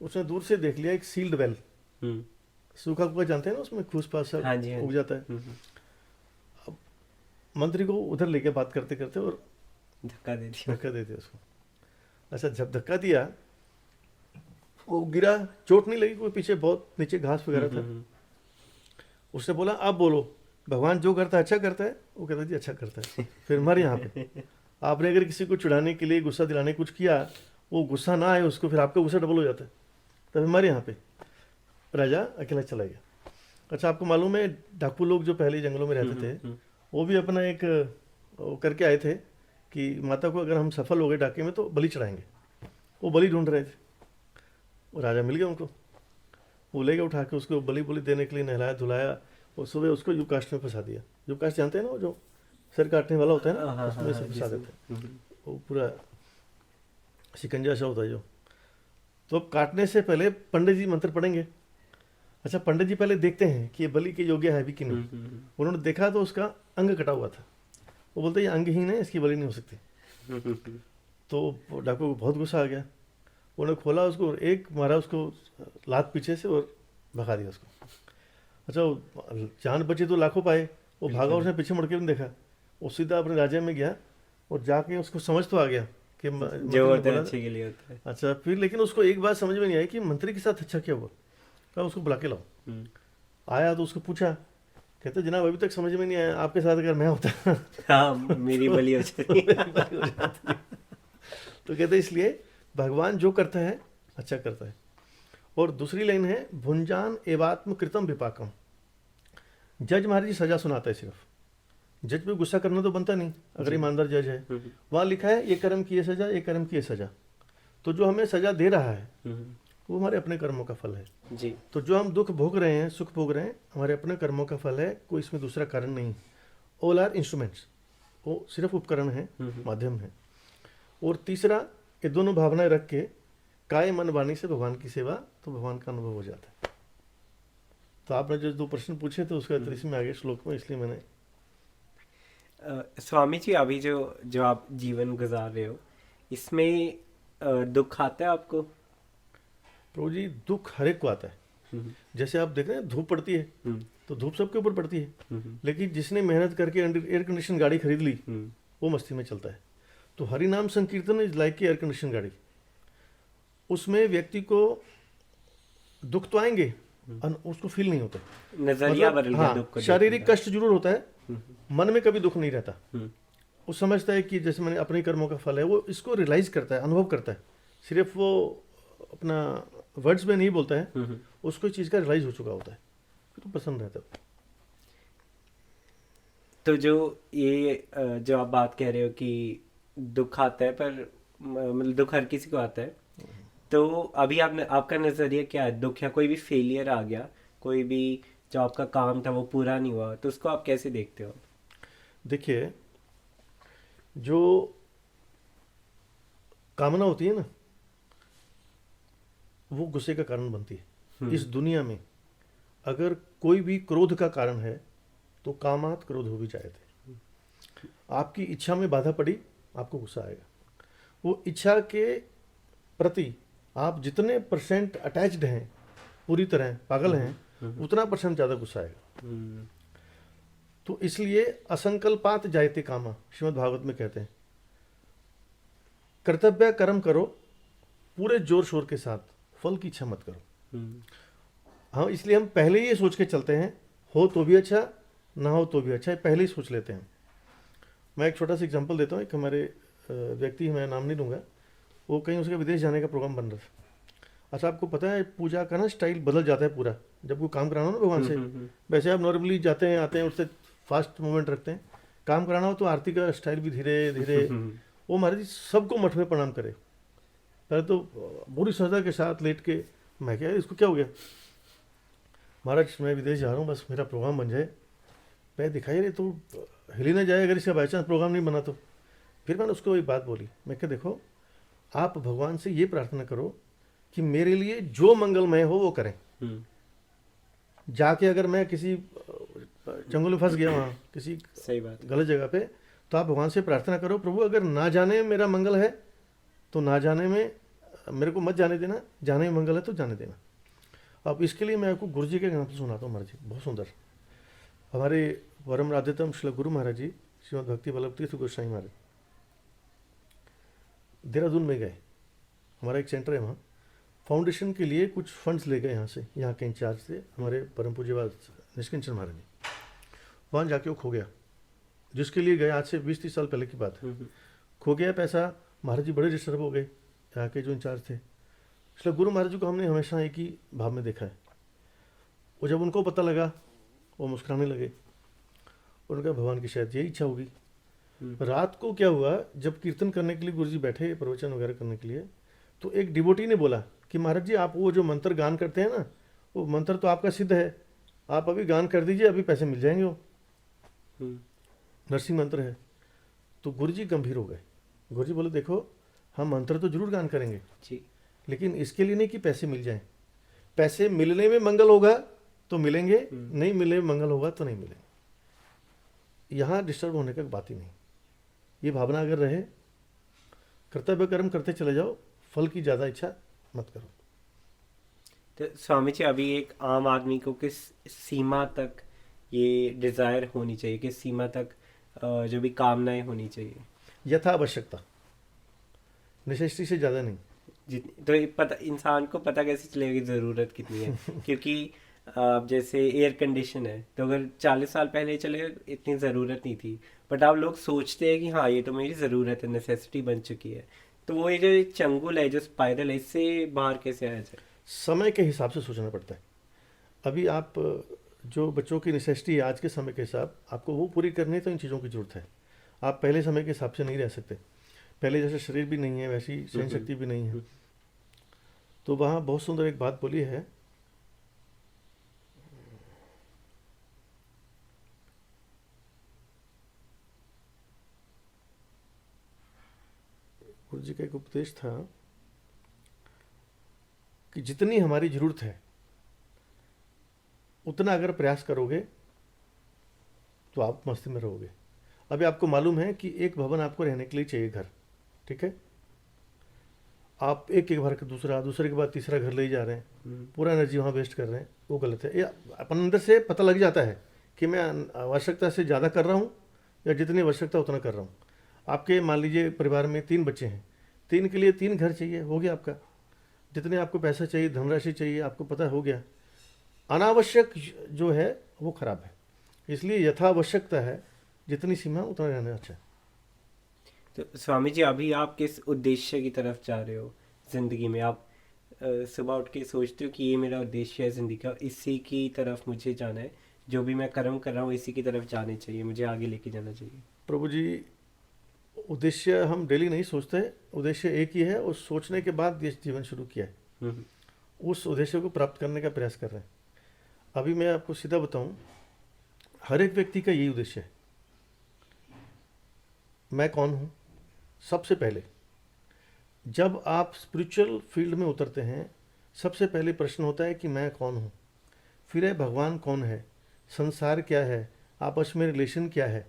उसने दूर से देख लिया एक सील्ड वेल, सूखा कुआ जानते हैं ना, उसमें घूस पास सब उग जाता है। अब मंत्री को उधर लेके बात करते करते और धक्का दे दिया उसको। अच्छा, जब धक्का दिया वो गिरा, चोट नहीं लगी, कोई पीछे बहुत नीचे घास वगैरह था। उसने बोला आप बोलो, भगवान जो करता है अच्छा करता है? वो कहता जी अच्छा करता है। फिर हमारे यहाँ पे आपने अगर किसी को चिढ़ाने के लिए, गुस्सा दिलाने कुछ किया, वो गुस्सा ना आए उसको, फिर आपका गुस्सा डबल हो जाता है। तब हमारे यहाँ पे राजा अकेला चला गया। अच्छा, आपको मालूम है डाकू लोग जो पहले जंगलों में रहते थे, वो भी अपना एक वो करके आए थे कि माता को अगर हम सफल हो गए डाके में तो बलि चढ़ाएंगे। वो बलि ढूंढ रहे थे, वो राजा मिल गया उनको। वो ले गए उठा के, उसको बलि देने के लिए नहलाया धुलाया, और सुबह उसको युग कास्ट में फंसा दिया। युग कास्ट जानते हैं ना, वो जो सिर काटने वाला होता है ना, उसमें से फंसा देते हैं। वो पूरा शिकंजा सा होता है जो। तो काटने से पहले पंडित जी मंत्र पढ़ेंगे। अच्छा, पंडित जी पहले देखते हैं कि ये बलि के योग्य है भी कि नहीं। उन्होंने देखा तो उसका अंग कटा हुआ था। वो बोलते ये अंगहीन है, इसकी बलि नहीं हो सकती। तो डाकू को बहुत गुस्सा आ गया। उन्होंने खोला उसको और एक मारा उसको लात पीछे से और भगा दिया उसको। अच्छा, जान बची तो लाखों पाए। वो भागा, उसने पीछे मुड़ के नहीं देखा, वो सीधा अपने राज्य में गया और जाके उसको समझ तो आ गया कि जो होता है अच्छे के लिए होता है। अच्छा, फिर लेकिन उसको एक बात समझ में नहीं आई कि मंत्री के साथ अच्छा क्या हुआ। कहा उसको बुला के लाओ। आया तो उसको पूछा, कहते जनाब अभी तक समझ में नहीं आया, आपके साथ अगर मैं होता हाँ, मेरी बलि हो जाती। तो कहते इसलिए भगवान जो करता है अच्छा करता है। और दूसरी लाइन है, भुंजान एवात्म कृतम विपाकम। जज महाराज जी सजा सुनाता है सिर्फ, जज पे गुस्सा करना तो बनता नहीं अगर ईमानदार जज है। वहाँ लिखा है ये कर्म की ये सजा, ये कर्म की ये सजा। तो जो हमें सजा दे रहा है वो हमारे अपने कर्मों का फल है जी। तो जो हम दुख भोग रहे हैं, सुख भोग रहे हैं, हमारे अपने कर्मों का फल है, कोई इसमें दूसरा कारण नहीं। ऑल आर इंस्ट्रूमेंट्स, वो सिर्फ उपकरण है, माध्यम है। और तीसरा, ये दोनों भावनाएं रख के काय मन वाणी से भगवान की सेवा, तो भगवान का अनुभव हो जाता है। तो आपने जो 2 प्रश्न पूछे तो उसका उत्तर इसमें आगे श्लोक में, इसलिए मैंने स्वामी जी अभी जो आप जीवन गुजार रहे हो, इसमें दुख आता है आपको? प्रभु जी, दुख हर एक को आता है। जैसे आप देख रहे हैं धूप पड़ती है तो धूप सबके ऊपर पड़ती है, लेकिन जिसने मेहनत करके एयर कंडीशन गाड़ी खरीद ली वो मस्ती में चलता है। तो हरि नाम संकीर्तन इज लाइक एयर कंडीशन गाड़ी। उसमें व्यक्ति को दुख तो आएंगे, उसको फील नहीं होता, नजरिया बदल गया दुख को। शारीरिक कष्ट जरूर होता है, मन में कभी दुख नहीं रहता। वो समझता है कि जैसे मैंने अपने कर्मों का फल है, वो इसको रियलाइज करता है, अनुभव करता है सिर्फ वो अपना वर्ड्स में नहीं बोलता है, हम्म। उसको इस चीज़ का रियलाइज हो चुका होता है, तो पसंद रहता है। तो जो ये जो आप बात कह रहे हो कि दुख आता है, पर मतलब दुख हर किसी को आता है, तो अभी आपने आपका नज़रिया क्या है? दुख या कोई भी फेलियर आ गया, कोई भी जो आपका काम था वो पूरा नहीं हुआ, तो उसको आप कैसे देखते हो? देखिए, जो कामना होती है ना, वो गुस्से का कारण बनती है। इस दुनिया में अगर कोई भी क्रोध का कारण है तो कामात क्रोध हो भी जाए थे। आपकी इच्छा में बाधा पड़ी, आपको गुस्सा आएगा। वो इच्छा के प्रति आप जितने परसेंट अटैच्ड हैं, पूरी तरह पागल हैं, उतना परसेंट ज़्यादा गुस्सा आएगा। हम्म। तो इसलिए असंकल्पात जायते कामा, श्रीमद् भागवत में कहते हैं, कर्तव्य कर्म करो पूरे जोर शोर के साथ, फल की इच्छा मत करो। हम्म। हाँ, इसलिए हम पहले ये सोच के चलते हैं, हो तो भी अच्छा, ना हो तो भी अच्छा, पहले ही सोच लेते हैं। मैं एक छोटा सा एग्जांपल देता हूँ। एक हमारे व्यक्ति, मैं नाम नहीं लूँगा, वो कहीं उसका विदेश जाने का प्रोग्राम बन रहा था। अच्छा, आपको पता है पूजा का ना स्टाइल बदल जाता है पूरा, जब वो काम कराना हो ना भगवान से। वैसे आप नॉर्मली जाते हैं, आते हैं, उससे फास्ट मूवमेंट रखते हैं। काम कराना हो तो आरती का स्टाइल भी धीरे धीरे। वो महाराज जी सबको मठ में प्रणाम करे। पहले तो पूरी श्रद्धा के साथ लेट के, मैं क्या इसको क्या हो गया, महाराज मैं विदेश जा रहा हूँ, बस मेरा प्रोग्राम बन जाए। मैं दिखाई रही तो हिल ही ना जाए अगर इसका बाई चांस प्रोग्राम नहीं बना तो। फिर मैंने उसको एक बात बोली, मैं क्या, देखो आप भगवान से ये प्रार्थना करो कि मेरे लिए जो मंगलमय हो वो करें। जाके अगर मैं किसी जंगल में फंस गया, वहाँ किसी सही बात। गलत जगह पे, तो आप भगवान से प्रार्थना करो, प्रभु अगर ना जाने मेरा मंगल है तो ना जाने में मेरे को मत जाने देना, जाने में मंगल है तो जाने देना। अब इसके लिए मैं आपको गुरु जी के एग्जाम्पल सुनाता हूँ। महाराज जी बहुत सुंदर, हमारे परम राध्यतम श्री गुरु महाराज जी श्रीमद भक्ति वल्लभ तीर्थ गोस्वामी महाराज देहरादून में गए। हमारा एक सेंटर है वहाँ, फाउंडेशन के लिए कुछ फंड्स ले गए यहाँ से, यहाँ के इंचार्ज थे हमारे परम पूज्यपाद निष्किंचन महाराज जी। वहाँ जाके वो खो गया, जिसके लिए गए आज से 20-30 साल पहले की बात है। खो गया पैसा, महाराज जी बड़े डिस्टर्ब हो गए, यहाँ के जो इंचार्ज थे। इसलिए गुरु महाराज जी को हमने हमेशा एक ही भाव में देखा है। वो जब उनको पता लगा, वो मुस्कुराने लगे। उनका भगवान की शायद यही इच्छा होगी। रात को क्या हुआ, जब कीर्तन करने के लिए गुरु जी बैठे, प्रवचन वगैरह करने के लिए, तो एक डिवोटी ने बोला कि महाराज जी आप वो जो मंत्र गान करते हैं ना, वो मंत्र तो आपका सिद्ध है, आप अभी गान कर दीजिए, अभी पैसे मिल जाएंगे। वो नरसिंह मंत्र है। तो गुरु जी गंभीर हो गए। गुरु जी बोले देखो हम मंत्र तो जरूर गान करेंगे जी, लेकिन इसके लिए नहीं कि पैसे मिल जाएं। पैसे मिलने में मंगल होगा तो मिलेंगे, नहीं मिलने में मंगल होगा तो नहीं मिलेंगे। यहाँ डिस्टर्ब होने का बात ही नहीं। ये भावना अगर रहे, कर्तव्य कर्म करते चले जाओ, फल की ज़्यादा इच्छा मत करो। तो स्वामी जी अभी एक आम आदमी को किस सीमा तक ये डिज़ायर होनी चाहिए, किस सीमा तक जो भी कामनाएं होनी चाहिए? यथा आवश्यकता, नेसेसिटी से ज़्यादा नहीं। जितनी तो ये पता, इंसान को पता कैसे चलेगा कि ज़रूरत कितनी है? क्योंकि जैसे एयर कंडीशन है, तो अगर 40 साल पहले चले इतनी ज़रूरत नहीं थी, बट अब लोग सोचते हैं कि हाँ ये तो मेरी ज़रूरत है, नेसेसिटी बन चुकी है। तो वो ये जो एक चंगुल है, जो स्पाइरल है, इससे बाहर कैसे आया जाए? समय के हिसाब से सोचना पड़ता है। अभी आप जो बच्चों की नेसेसिटी है आज के समय के हिसाब, आपको वो पूरी करनी है तो इन चीज़ों की ज़रूरत है। आप पहले समय के हिसाब से नहीं रह सकते। पहले जैसे शरीर भी नहीं है, वैसी सहन शक्ति भी नहीं है। तो वहाँ बहुत सुंदर एक बात बोली है, गुरु जी का एक उपदेश था कि जितनी हमारी जरूरत है उतना अगर प्रयास करोगे तो आप मस्ती में रहोगे। अभी आपको मालूम है कि एक भवन आपको रहने के लिए चाहिए, घर, ठीक है। आप एक एक भर के दूसरे के बाद तीसरा घर ले जा रहे हैं, पूरा एनर्जी वहाँ वेस्ट कर रहे हैं, वो गलत है। या अपन अंदर से पता लग जाता है कि मैं आवश्यकता से ज़्यादा कर रहा हूँ या जितनी आवश्यकता उतना कर रहा हूँ। आपके मान लीजिए परिवार में 3 बच्चे हैं, 3 के लिए 3 घर चाहिए, हो गया आपका। जितने आपको पैसा चाहिए, धनराशि चाहिए, आपको पता हो गया। अनावश्यक जो है वो खराब है। इसलिए यथावश्यकता है, जितनी सीमा उतना रहना अच्छा है। तो स्वामी जी अभी आप किस उद्देश्य की तरफ जा रहे हो? ज़िंदगी में? आप सुबह उठ के सोचते हो कि ये मेरा उद्देश्य है ज़िंदगी का, इसी की तरफ मुझे जाना है, जो भी मैं कर्म कर रहा हूँ इसी की तरफ जाने चाहिए, मुझे आगे लेके जाना चाहिए? प्रभु जी, उद्देश्य हम डेली नहीं सोचते, उद्देश्य एक ही है और सोचने के बाद ये जीवन शुरू किया है, हम्म, उस उद्देश्य को प्राप्त करने का प्रयास कर रहे हैं। अभी मैं आपको सीधा बताऊं, हर एक व्यक्ति का यही उद्देश्य है। मैं कौन हूं? सबसे पहले जब आप स्पिरिचुअल फील्ड में उतरते हैं, सबसे पहले प्रश्न होता है कि मैं कौन हूं, फिर है भगवान कौन है, संसार क्या है, आपस में रिलेशन क्या है।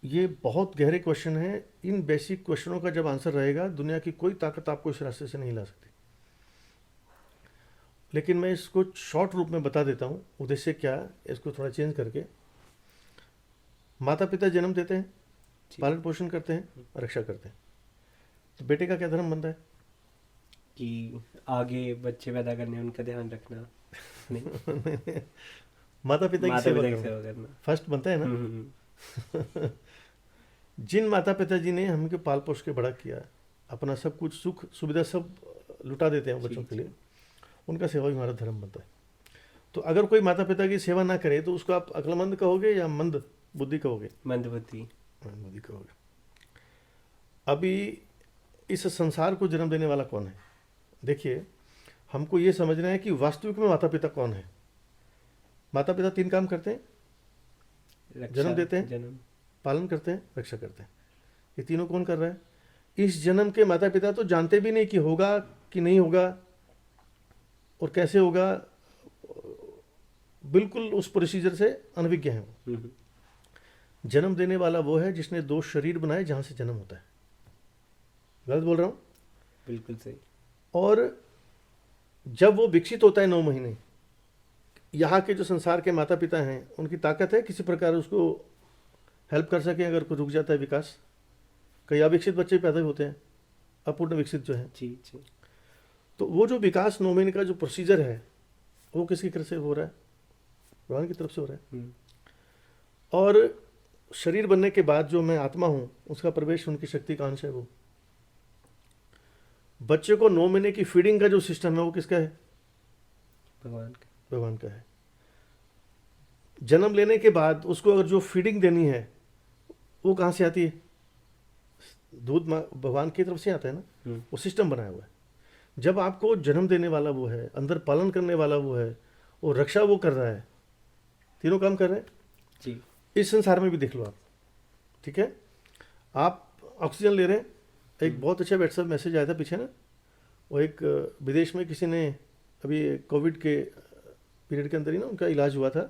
ये बहुत गहरे क्वेश्चन हैं। इन बेसिक क्वेश्चनों का जब आंसर रहेगा, दुनिया की कोई ताकत आपको इस रास्ते से नहीं ला सकती। लेकिन मैं इसको शॉर्ट रूप में बता देता हूँ, उद्देश्य क्या है, इसको थोड़ा चेंज करके। माता पिता जन्म देते हैं, जी। पालन पोषण करते हैं, रक्षा करते हैं। तो बेटे का क्या धर्म बनता है? कि आगे बच्चे पैदा करने, उनका ध्यान रखना। नहीं, माता पिता की माता सेवा पिता की करना सेवा करना। फर्स्ट बनता है ना। जिन माता पिता जी ने हमको पाल पोष के बड़ा किया, अपना सब कुछ सुख सुविधा सब लुटा देते हैं बच्चों जी, के जी। लिए, उनका सेवा भी हमारा धर्म बनता है। तो अगर कोई माता पिता की सेवा ना करे तो उसको आप अक्लमंद कहोगे या मंद बुद्धि कहोगे? मंदबुद्धि। मंद बुद्धि कहोगे। अभी इस संसार को जन्म देने वाला कौन है? देखिए, हमको ये समझना है कि वास्तविक में माता पिता कौन है। माता पिता 3 काम करते हैं, रक्षा, जन्म देते हैं, जन्म। पालन करते हैं, रक्षा करते हैं। ये तीनों कौन कर रहा है? इस जन्म के माता पिता तो जानते भी नहीं कि होगा कि नहीं होगा और कैसे होगा, बिल्कुल उस प्रोसीजर से अनभिज्ञ हैं वो। हम्म, जन्म देने वाला वो है जिसने 2 शरीर बनाए जहां से जन्म होता है। गलत बोल रहा हूं? बिल्कुल सही। और जब वो विकसित होता है 9 महीने, यहाँ के जो संसार के माता पिता हैं उनकी ताकत है किसी प्रकार उसको हेल्प कर सके अगर कोई रुक जाता है विकास। कई अविकसित बच्चे पैदा होते हैं, अपूर्ण विकसित जो है। जी, जी। तो वो जो विकास 9 महीने का जो प्रोसीजर है, वो किसकी तरफ से हो रहा है? भगवान की तरफ से हो रहा है। हम्म, और शरीर बनने के बाद जो मैं आत्मा हूँ, उसका प्रवेश उनकी शक्ति का अंश है। वो बच्चे को 9 महीने की फीडिंग का जो सिस्टम है वो किसका है? भगवान का। भगवान का है। जन्म लेने के बाद उसको अगर जो फीडिंग देनी है वो कहाँ से आती है? दूध भगवान की तरफ से आता है ना। हम्म, वो सिस्टम बनाया हुआ है। जब आपको जन्म देने वाला वो है, अंदर पालन करने वाला वो है, और रक्षा वो कर रहा है, तीनों काम कर रहे हैं। जी। इस संसार में भी देख लो आप, ठीक है? आप ऑक्सीजन ले रहे हैं। एक बहुत अच्छा व्हाट्सएप मैसेज आया था पीछे ना, वो एक विदेश में किसी ने अभी कोविड के पीरियड के अंदर ही ना उनका इलाज हुआ था,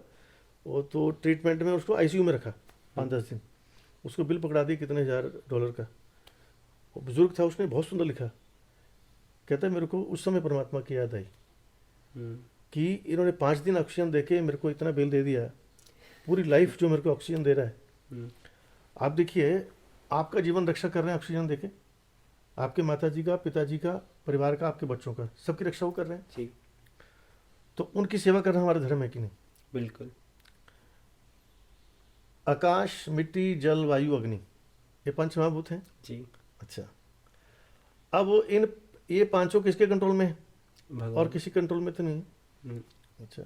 वो तो ट्रीटमेंट में उसको आईसीयू में रखा 5-10 दिन। उसको बिल पकड़ा दिया कितने $1000 का। वो बुजुर्ग था, उसने बहुत सुंदर लिखा, कहता है मेरे को उस समय परमात्मा की याद आई हम्म, कि इन्होंने 5 दिन ऑक्सीजन देके मेरे को इतना बिल दे दिया, पूरी लाइफ जो मेरे को ऑक्सीजन दे रहा है। हम्म, आप देखिए, आपका जीवन रक्षा कर रहे हैं ऑक्सीजन देके, आपके माताजी का, पिताजी का, परिवार का, आपके बच्चों का, सबकी रक्षा वो कर रहे हैं। जी। तो उनकी सेवा करना हमारा धर्म है कि नहीं? बिल्कुल। आकाश, मिट्टी, जल, वायु, अग्नि, ये 5 महाभूत हैं। जी। अच्छा, अब ये 5 किसके कंट्रोल में है? और भगवान। किसी कंट्रोल में तो नहीं। हम्म, अच्छा,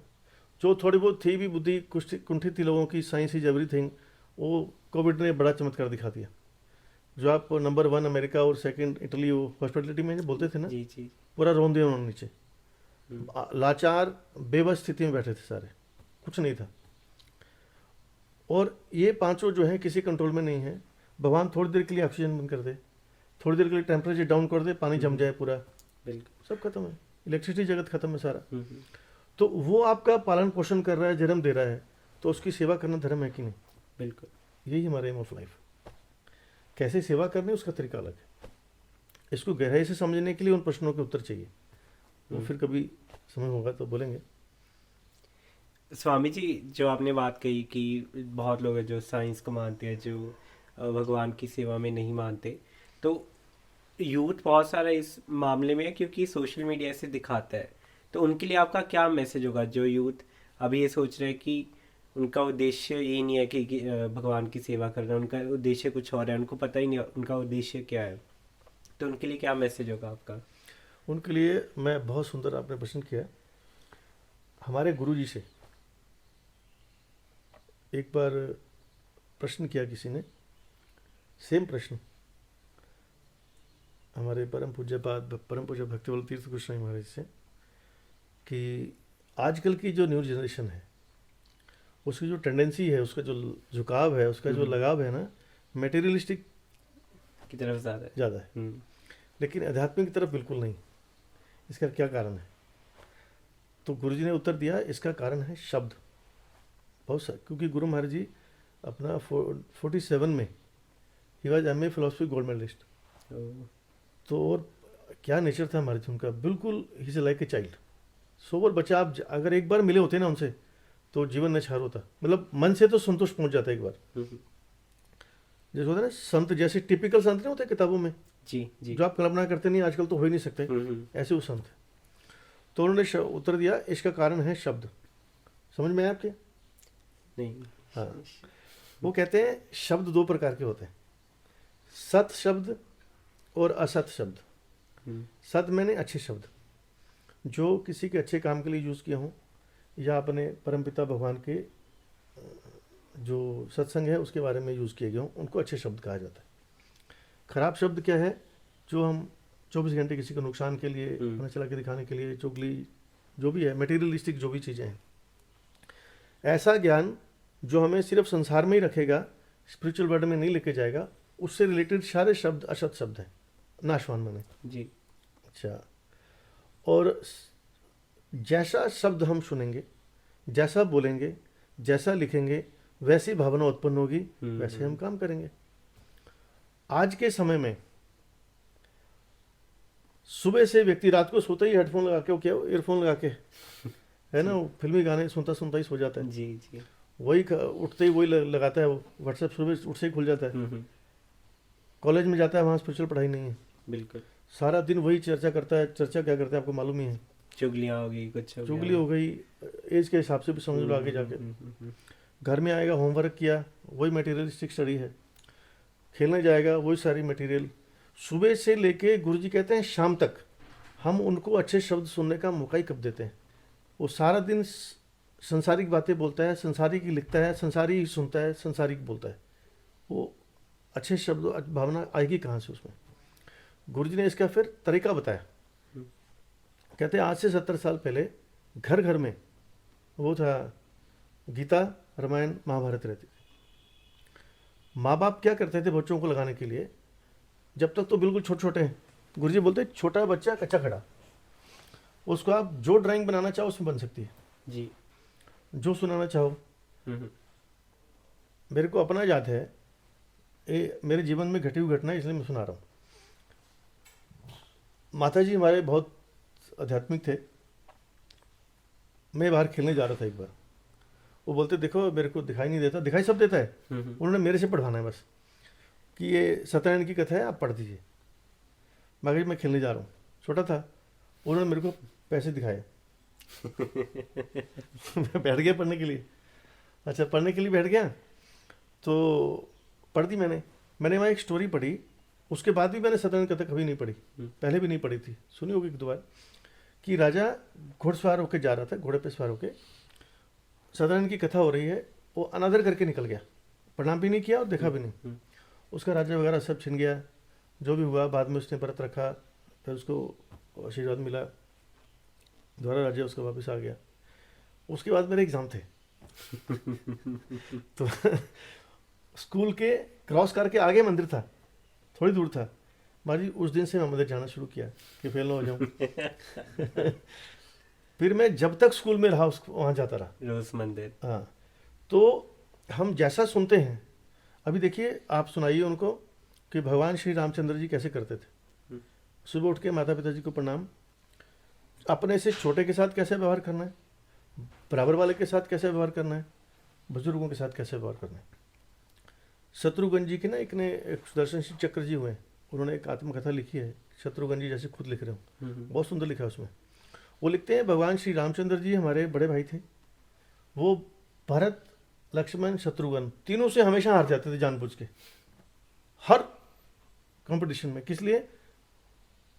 जो थोड़ी बहुत थी भी बुद्धि कुंठित थी लोगों की, साइंस इज एवरीथिंग, वो कोविड ने बड़ा चमत्कार दिखा दिया। जो आप नंबर 1 अमेरिका और सेकंड इटली, वो हॉस्पिटलिटी में जो बोलते थे ना, जी, जी। पूरा रोन दिया उन्होंने नीचे। हम्म, लाचार बेबस स्थिति में बैठे थे सारे, कुछ नहीं था। और ये 5 जो है किसी कंट्रोल में नहीं है। भगवान थोड़ी देर के लिए ऑक्सीजन बंद कर दे, थोड़ी देर के लिए टेम्परेचर डाउन कर दे, पानी जम जाए पूरा, बिल्कुल। सब खत्म है। इलेक्ट्रिसिटी जगत खत्म है सारा। हम्म, तो वो आपका पालन पोषण कर रहा है, जन्म दे रहा है, तो उसकी सेवा करना धर्म है कि नहीं? बिल्कुल। यही हमारा एम ऑफ लाइफ। कैसे सेवा करनी उसका तरीका अलग है। इसको गहराई से समझने के लिए उन प्रश्नों के उत्तर चाहिए। वो फिर कभी समय होगा तो बोलेंगे। स्वामी जी, जो आपने बात कही कि बहुत लोग हैं जो साइंस को मानते हैं, जो भगवान की सेवा में नहीं मानते, तो यूथ बहुत सारा इस मामले में है क्योंकि सोशल मीडिया से दिखाता है। तो उनके लिए आपका क्या मैसेज होगा, जो यूथ अभी ये सोच रहे हैं कि उनका उद्देश्य ये नहीं है कि भगवान की सेवा करना, उनका उद्देश्य कुछ और है, उनको पता ही नहीं उनका उद्देश्य क्या है? तो उनके लिए क्या मैसेज होगा आपका? उनके लिए मैं, बहुत सुंदर आपने प्रश्न किया। हमारे गुरु जी से एक बार प्रश्न किया किसी ने, सेम प्रश्न हमारे परम पूज्य भक्तिवल्लभ तीर्थ गोस्वामी महाराज से, कि आजकल की जो न्यू जनरेशन है उसकी जो टेंडेंसी है, उसका जो झुकाव है, उसका जो लगाव है ना, मटेरियलिस्टिक की तरफ ज़्यादा है, लेकिन आध्यात्मिक की तरफ बिल्कुल नहीं। इसका क्या कारण है? तो गुरु जी ने उत्तर दिया, इसका कारण है शब्द। बहुत सा, क्योंकि गुरु महाराज जी अपना 47 में ही was MA philosophy gold medalist. तो और क्या नेचर था महाराज उनका, बिल्कुल ही is like a child, sober बच्चा। आप अगर एक बार मिले होते ना उनसे तो जीवन निछार होता, मतलब मन से तो संतोष पहुंच जाता एक बार। जैसे होता है ना संत, जैसे टिपिकल संत नहीं होते किताबों में, जी जी, जो आप कल्पना करते नहीं, आजकल तो हो ही नहीं सकते, ऐसे वो संत। तो उन्होंने उत्तर दिया, इसका कारण है शब्द। समझ में आया आपके? नहीं। हाँ, वो कहते हैं शब्द दो प्रकार के होते हैं, सत शब्द और असत शब्द। सत मैंने अच्छे शब्द, जो किसी के अच्छे काम के लिए यूज़ किए हों, या अपने परमपिता भगवान के जो सत्संग है उसके बारे में यूज़ किए गए हों, उनको अच्छे शब्द कहा जाता है। खराब शब्द क्या है? जो हम 24 घंटे किसी को नुकसान के लिए, खाना चला के दिखाने के लिए, चुगली, जो भी है मटेरियलिस्टिक जो भी चीज़ें हैं, ऐसा ज्ञान जो हमें सिर्फ संसार में ही रखेगा, स्पिरिचुअल वर्ल्ड में नहीं लेके जाएगा, उससे रिलेटेड सारे शब्द असत शब्द हैं, नाशवान माने जी। अच्छा, और जैसा शब्द हम सुनेंगे, जैसा बोलेंगे, जैसा लिखेंगे, वैसी भावना उत्पन्न होगी, वैसे हम काम करेंगे। आज के समय में सुबह से व्यक्ति रात को सोता ही हेडफोन लगा के, क्या ईयरफोन लगा के है ना, फिल्मी गाने सुनता सुनता ही सो जाता है। जी जी, वही उठते ही वही लगाता है, वो व्हाट्सएप सुबह उठते ही खुल जाता है। कॉलेज में जाता है, वहाँ स्पिरिचुअल पढ़ाई नहीं है, बिल्कुल। सारा दिन वही चर्चा करता है। चर्चा क्या करता है आपको मालूम ही है, चुगलियाँ हो गई, कुछ चुगली हो गई, एज के हिसाब से भी समझ लो आगे जाके। घर में आएगा, होमवर्क किया, वही मटेरियलिस्टिक स्टडी है। खेलने जाएगा, वही सारी मटेरियल। सुबह से लेके गुरुजी कहते हैं शाम तक हम उनको अच्छे शब्द सुनने का मौका ही कब देते हैं? वो सारा दिन संसारिक बातें बोलता है, संसारिक ही लिखता है, संसारी ही सुनता है, संसारिक बोलता है। वो अच्छे शब्द भावना आएगी कहाँ से उसमें? गुरुजी ने इसका फिर तरीका बताया। कहते हैं आज से 70 साल पहले घर घर में वो था, गीता, रामायण, महाभारत रहती थी। माँ बाप क्या करते थे बच्चों को लगाने के लिए? जब तक तो बिल्कुल छोटे छोटे हैं, गुरुजी बोलते छोटा बच्चा कच्चा खड़ा, उसको आप जो ड्राइंग बनाना चाहो उसमें बन सकती है जी, जो सुनाना चाहो। मेरे को अपना याद है, मेरे जीवन में घटी हुई घटना, इसलिए मैं सुना रहा हूँ। माता जी हमारे बहुत आध्यात्मिक थे। मैं बाहर खेलने जा रहा था एक बार, वो बोलते देखो मेरे को दिखाई नहीं देता, दिखाई सब देता है, उन्होंने मेरे से पढ़वाना है बस, कि ये सत्यनारायण की कथा है, आप पढ़ दीजिए। मगर मैं खेलने जा रहा हूँ, छोटा था, उन्होंने मेरे को पैसे दिखाए मैं बैठ गया पढ़ने के लिए। अच्छा, पढ़ने के लिए बैठ गया तो पढ़ दी मैंने वहाँ एक स्टोरी पढ़ी। उसके बाद भी मैंने सत्यनारायण कथा कभी नहीं पढ़ी, पहले भी नहीं पढ़ी थी, सुनी होगी एक दो बार, कि राजा घुड़सवार होकर जा रहा था, घोड़े पे सवार होकर, सत्यनारायण की कथा हो रही है, वो अनादर करके निकल गया, प्रणाम भी नहीं किया और देखा भी नहीं। उसका राज्य वगैरह सब छिन गया, जो भी हुआ। बाद में उसने व्रत रखा, फिर उसको आशीर्वाद मिला, दोबारा राज्य उसका वापस आ गया। उसके बाद मेरे एग्ज़ाम थे तो स्कूल के क्रॉस करके आगे मंदिर था, थोड़ी दूर था। माजी उस दिन से मैं मंदिर जाना शुरू किया कि फेल ना हो जाऊँ फिर मैं जब तक स्कूल में रहा वहाँ जाता रहा, रोज मंदिर। हाँ, तो हम जैसा सुनते हैं, अभी देखिए आप सुनाइए उनको कि भगवान श्री रामचंद्र जी कैसे करते थे। सुबह उठ के माता पिता जी को प्रणाम, अपने से छोटे के साथ कैसे व्यवहार करना है, बराबर वाले के साथ कैसे व्यवहार करना है, बुजुर्गों के साथ कैसे व्यवहार करना है। शत्रुघ्न जी के ना एक सुदर्शन सिंह चक्र जी हुए, उन्होंने एक आत्मकथा लिखी है, शत्रुघ्न जी जैसे खुद लिख रहे हो, बहुत सुंदर लिखा है उसमें। वो लिखते हैं भगवान श्री रामचंद्र जी हमारे बड़े भाई थे, वो भरत, लक्ष्मण, शत्रुघ्न तीनों से हमेशा हार जाते थे जानबूझ के, हर कंपटीशन में। किस लिए?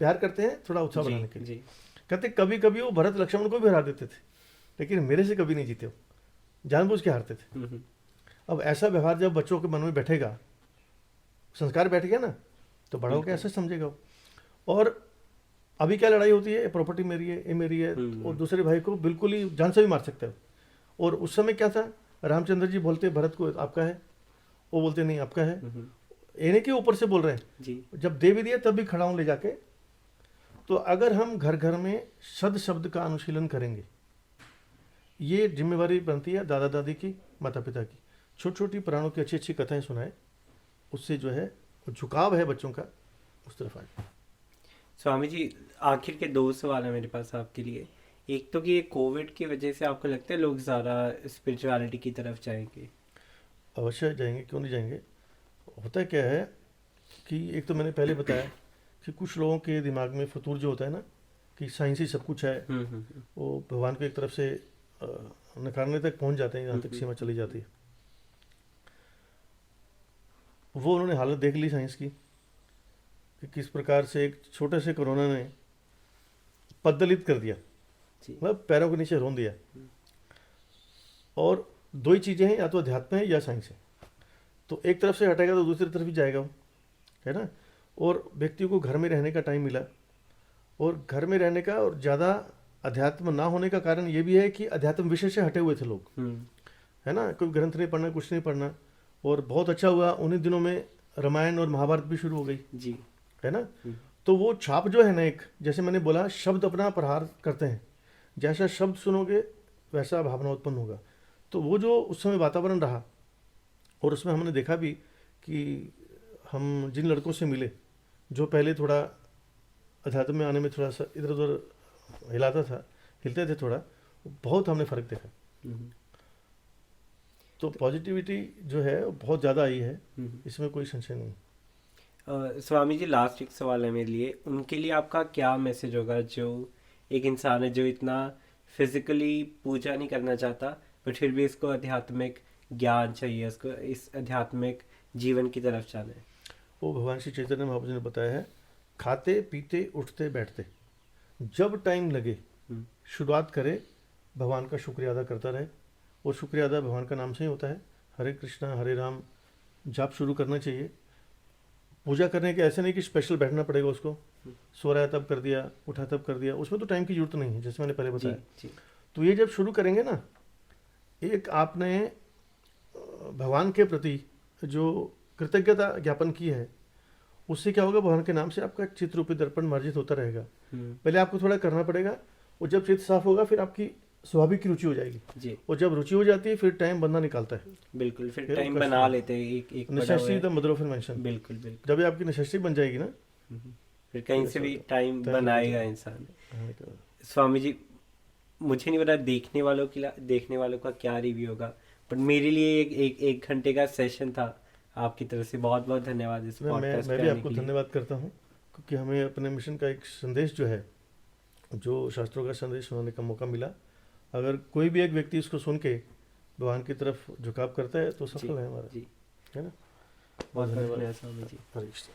प्यार करते हैं थोड़ा उत्साह जी बढ़ाने के लिए। जी कहते कभी कभी वो भरत लक्ष्मण को भी हरा देते थे, लेकिन मेरे से कभी नहीं जीते, वो जानबूझ के हारते थे। हम्म, अब ऐसा व्यवहार जब बच्चों के मन में बैठेगा, संस्कार बैठ गया ना, तो बड़ा होकर बिल्कुल। ऐसा समझेगा वो। और अभी क्या लड़ाई होती है, प्रॉपर्टी मेरी है, ये मेरी है, हम्म, और दूसरे भाई को बिल्कुल ही जान से भी मार सकता है। और उस समय क्या था, रामचंद्र जी बोलते भरत को आपका है, वो बोलते नहीं आपका है, इन्हीं के ऊपर से बोल रहे हैं। जी जब दे भी दिया तब भी खड़ा हूं ले जाके। तो अगर हम घर घर में सद शब्द का अनुशीलन करेंगे, ये जिम्मेवारी बनती है दादा दादी की, माता पिता की। छोटी छोटी पुराणों की अच्छी अच्छी कथाएं सुनाए, उससे जो है वो झुकाव है बच्चों का उस तरफ आए। स्वामी जी, आखिर के 2 सवाल है मेरे पास आपके लिए। एक तो कि ये कोविड की वजह से आपको लगता है लोग ज़्यादा स्पिरिचुअलिटी की तरफ जाएंगे? अवश्य जाएंगे, क्यों नहीं जाएंगे। होता क्या है कि एक तो मैंने पहले बताया कि कुछ लोगों के दिमाग में फतूर जो होता है ना, कि साइंस ही सब कुछ है, वो भगवान को एक तरफ से अ, नकारने तक पहुंच जाते हैं, यहाँ तक सीमा चली जाती है। वो उन्होंने हालत देख ली साइंस की, कि किस प्रकार से एक छोटे से कोरोना ने पद्दलित कर दिया, जी मतलब पैरों के नीचे रोन दिया। और दो ही चीज़ें हैं, या तो अध्यात्म है या साइंस है। तो एक तरफ से हटेगा तो दूसरी तरफ ही जाएगा वो, है ना। और व्यक्ति को घर में रहने का टाइम मिला, और घर में रहने का और ज़्यादा अध्यात्म ना होने का कारण ये भी है कि अध्यात्म विषय से हटे हुए थे लोग, है ना। कोई ग्रंथ नहीं पढ़ना, कुछ नहीं पढ़ना। और बहुत अच्छा हुआ उन्हीं दिनों में रामायण और महाभारत भी शुरू हो गई, जी है ना। तो वो छाप जो है ना, एक जैसे मैंने बोला, शब्द अपना प्रहार करते हैं, जैसा शब्द सुनोगे वैसा भावना उत्पन्न होगा। तो वो जो उस समय वातावरण रहा, और उसमें हमने देखा भी कि हम जिन लड़कों से मिले जो पहले थोड़ा अध्यात्म में आने में थोड़ा सा इधर उधर हिलते थे थोड़ा, बहुत हमने फ़र्क देखा। तो पॉजिटिविटी जो है वो बहुत ज़्यादा आई है, इसमें कोई संशय नहीं। स्वामी जी, लास्ट एक सवाल है मेरे लिए। उनके लिए आपका क्या मैसेज होगा, जो एक इंसान है जो इतना फिजिकली पूजा नहीं करना चाहता बट फिर भी इसको आध्यात्मिक ज्ञान चाहिए, इसको इस आध्यात्मिक जीवन की तरफ जाना है? वो भगवान श्री चैतन्य महाप्रभु ने बताया है, खाते पीते उठते बैठते जब टाइम लगे शुरुआत करे, भगवान का शुक्रिया अदा करता रहे। और शुक्रिया अदा भगवान का नाम से ही होता है। हरे कृष्णा हरे राम जाप शुरू करना चाहिए। पूजा करने के ऐसे नहीं कि स्पेशल बैठना पड़ेगा उसको, सो रहा है तब कर दिया, उठा तब कर दिया, उसमें तो टाइम की जरूरत नहीं है, जैसे मैंने पहले जी बताया। जी तो ये जब शुरू करेंगे ना, एक आपने भगवान के प्रति जो कृतज्ञता ज्ञापन की है, उससे क्या होगा, भगवान के नाम से आपका चित्त रूपी दर्पण मार्जित होता रहेगा। पहले आपको थोड़ा करना पड़ेगा, और जब चित्त साफ होगा फिर आपकी स्वाभाविक रुचि हो जाएगी। जी और जब रुचि हो जाती है फिर टाइम बंदा निकालता है। बिल्कुल, फिर फिर टाइम वो बना कष्ट- लेते हैं, एक एक बड़ा नेसेसिटी हुआ द मदर ऑफ इन्वेंशन। बिल्कुल बिल्कुल। जब ये आपकी नेसेसिटी बन जाएगी ना, फिर कहीं से भी टाइम टाइम बनाएगा निकल इंसान। जाएगा। स्वामी जी, मुझे नहीं पता देखने वालों का क्या रिव्यू होगा, बट मेरे लिए एक घंटे का सेशन था। आपकी तरफ से बहुत बहुत धन्यवाद इस पॉडकास्ट मैं पे भी आने आपको के लिए। धन्यवाद करता हूँ, क्योंकि हमें अपने मिशन का एक संदेश जो है, जो शास्त्रों का संदेश सुनाने का मौका मिला। अगर कोई भी एक व्यक्ति इसको सुन के भगवान की तरफ झुकाव करता है तो जी सफल है हमारा, जी, है ना। बहुत धन्यवाद। धन्यवाद स्वामी जी। हरे कृष्ण।